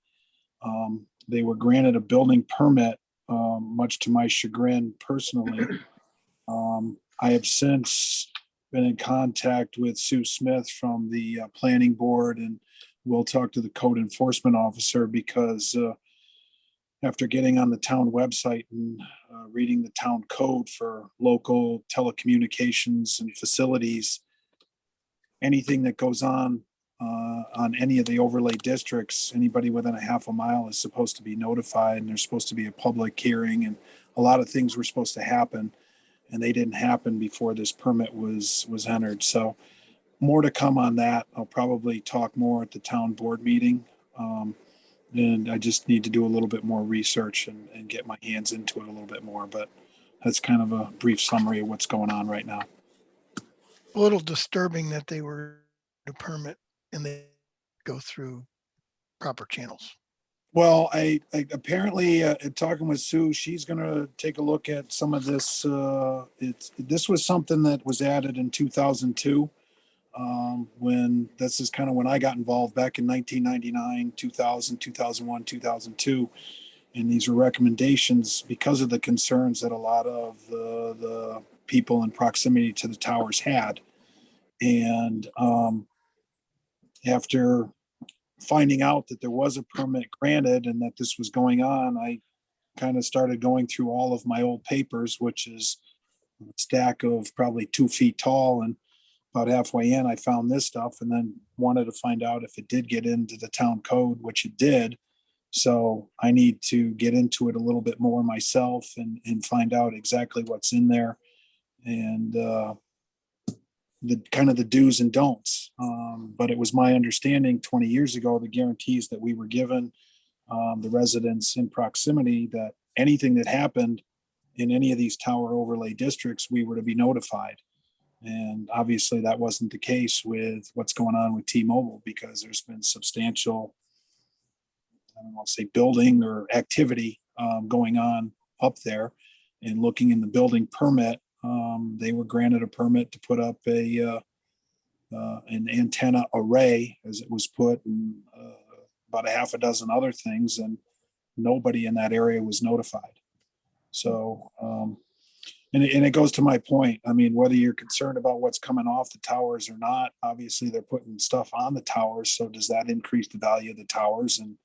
They were granted a building permit, much to my chagrin personally. I have since been in contact with Sue Smith from the planning board, and we'll talk to the code enforcement officer, because after getting on the town website and reading the town code for local telecommunications and facilities, anything that goes on any of the overlay districts, anybody within a half a mile is supposed to be notified, and there's supposed to be a public hearing, and a lot of things were supposed to happen, and they didn't happen before this permit was entered. So more to come on that. I'll probably talk more at the town board meeting. And I just need to do a little bit more research and get my hands into it a little bit more. But that's kind of a brief summary of what's going on right now. A little disturbing that they were a permit and they go through proper channels. Well, I apparently talking with Sue, she's going to take a look at some of this. This was something that was added in 2002. When this is kind of when I got involved back in 1999, 2000, 2001, 2002. And these were recommendations because of the concerns that a lot of the people in proximity to the towers had. And after finding out that there was a permit granted and that this was going on, I kind of started going through all of my old papers, which is a stack of probably 2 feet tall. And about halfway in, I found this stuff, and then wanted to find out if it did get into the town code, which it did. So I need to get into it a little bit more myself and find out exactly what's in there, and the kind of the do's and don'ts. But it was my understanding 20 years ago, the guarantees that we were given, the residents in proximity, that anything that happened in any of these tower overlay districts, we were to be notified. And obviously that wasn't the case with what's going on with T-Mobile, because there's been substantial, I don't want to say building or activity going on up there. And looking in the building permit, they were granted a permit to put up an antenna array, as it was put, and about a half a dozen other things, and nobody in that area was notified. So, and it goes to my point. I mean, whether you're concerned about what's coming off the towers or not, obviously they're putting stuff on the towers. So does that increase the value of the towers? And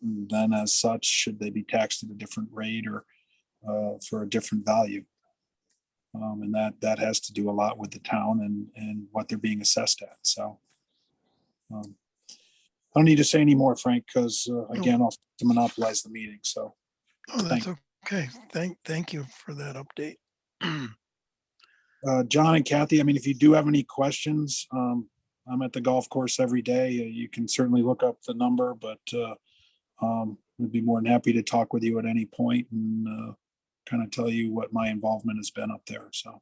then as such, should they be taxed at a different rate or for a different value? And that has to do a lot with the town and what they're being assessed at. So I don't need to say any more, Frank, because again, I'll to monopolize the meeting. So Oh, that's okay. Thank you for that update. John and Kathy, I mean, if you do have any questions, I'm at the golf course every day. You can certainly look up the number, but I'd be more than happy to talk with you at any point and kind of tell you what my involvement has been up there. So.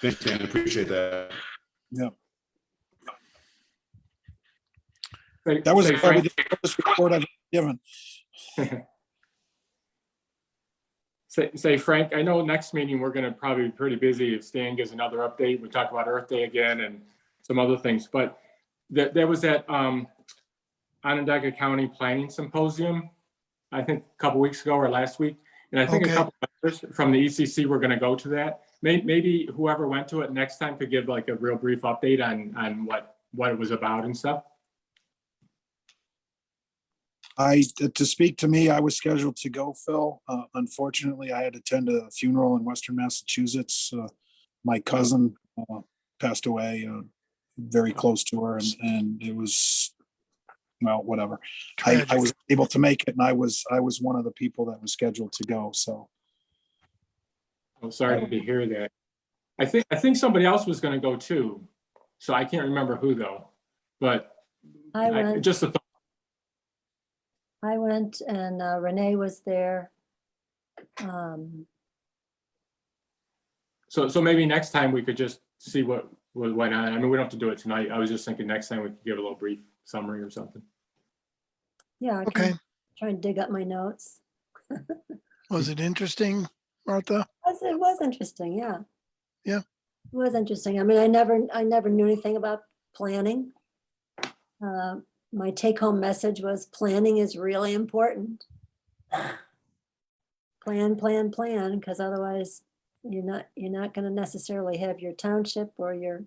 Thanks, Dan. I appreciate that. Yeah. Say- That was say, probably Frank, the first report I've given. say, Frank, I know next meeting, we're gonna probably be pretty busy if Stan gives another update. We talk about Earth Day again and some other things, but there was that Onondaga County Planning Symposium, I think a couple weeks ago or last week. And I think a Okay. couple members from the ECC were gonna go to that. Maybe whoever went to it next time could give like a real brief update on what it was about and stuff. To speak to me, I was scheduled to go, Phil. Unfortunately, I had to attend a funeral in Western Massachusetts. My cousin passed away, very close to her, and it was, well, whatever. I Tragic. was able to make it, and I was one of the people that was scheduled to go. So I'm sorry to hear that. I think somebody else was gonna go too. So I can't remember who though, but I went. just a thought. I went and Renee was there. So maybe next time we could just see what went on. I mean, we don't have to do it tonight. I was just thinking next time we could give a little brief summary or something. Yeah, I Okay. can try and dig up my notes. Was it interesting, Martha? It was interesting, yeah. Yeah. It was interesting. I mean, I never knew anything about planning. My take-home message was planning is really important. Plan, because otherwise you're not going to necessarily have your township or your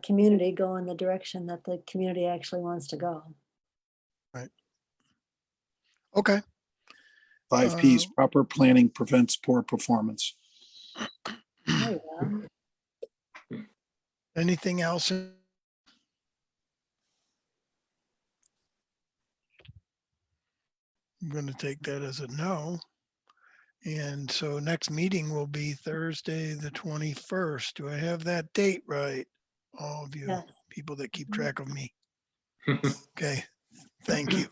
community go in the direction that the community actually wants to go. Okay. 5 Ps, proper planning prevents poor performance. There you go. Anything else? I'm going to take that as a no. And so next meeting will be Thursday, the 21st. Do I have that date right? All of you Yes. people that keep track of me. Okay, thank you.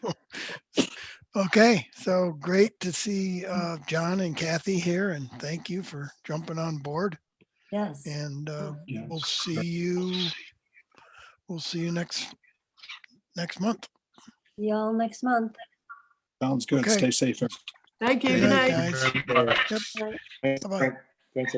Okay, so great to see John and Kathy here, and thank you for jumping on board. Yes. And Yeah. we'll see you next month. See y'all next month. Sounds good. Okay. Stay safe. Thank you. Good Good night, night. guys. Bye. Bye-bye. Thanks.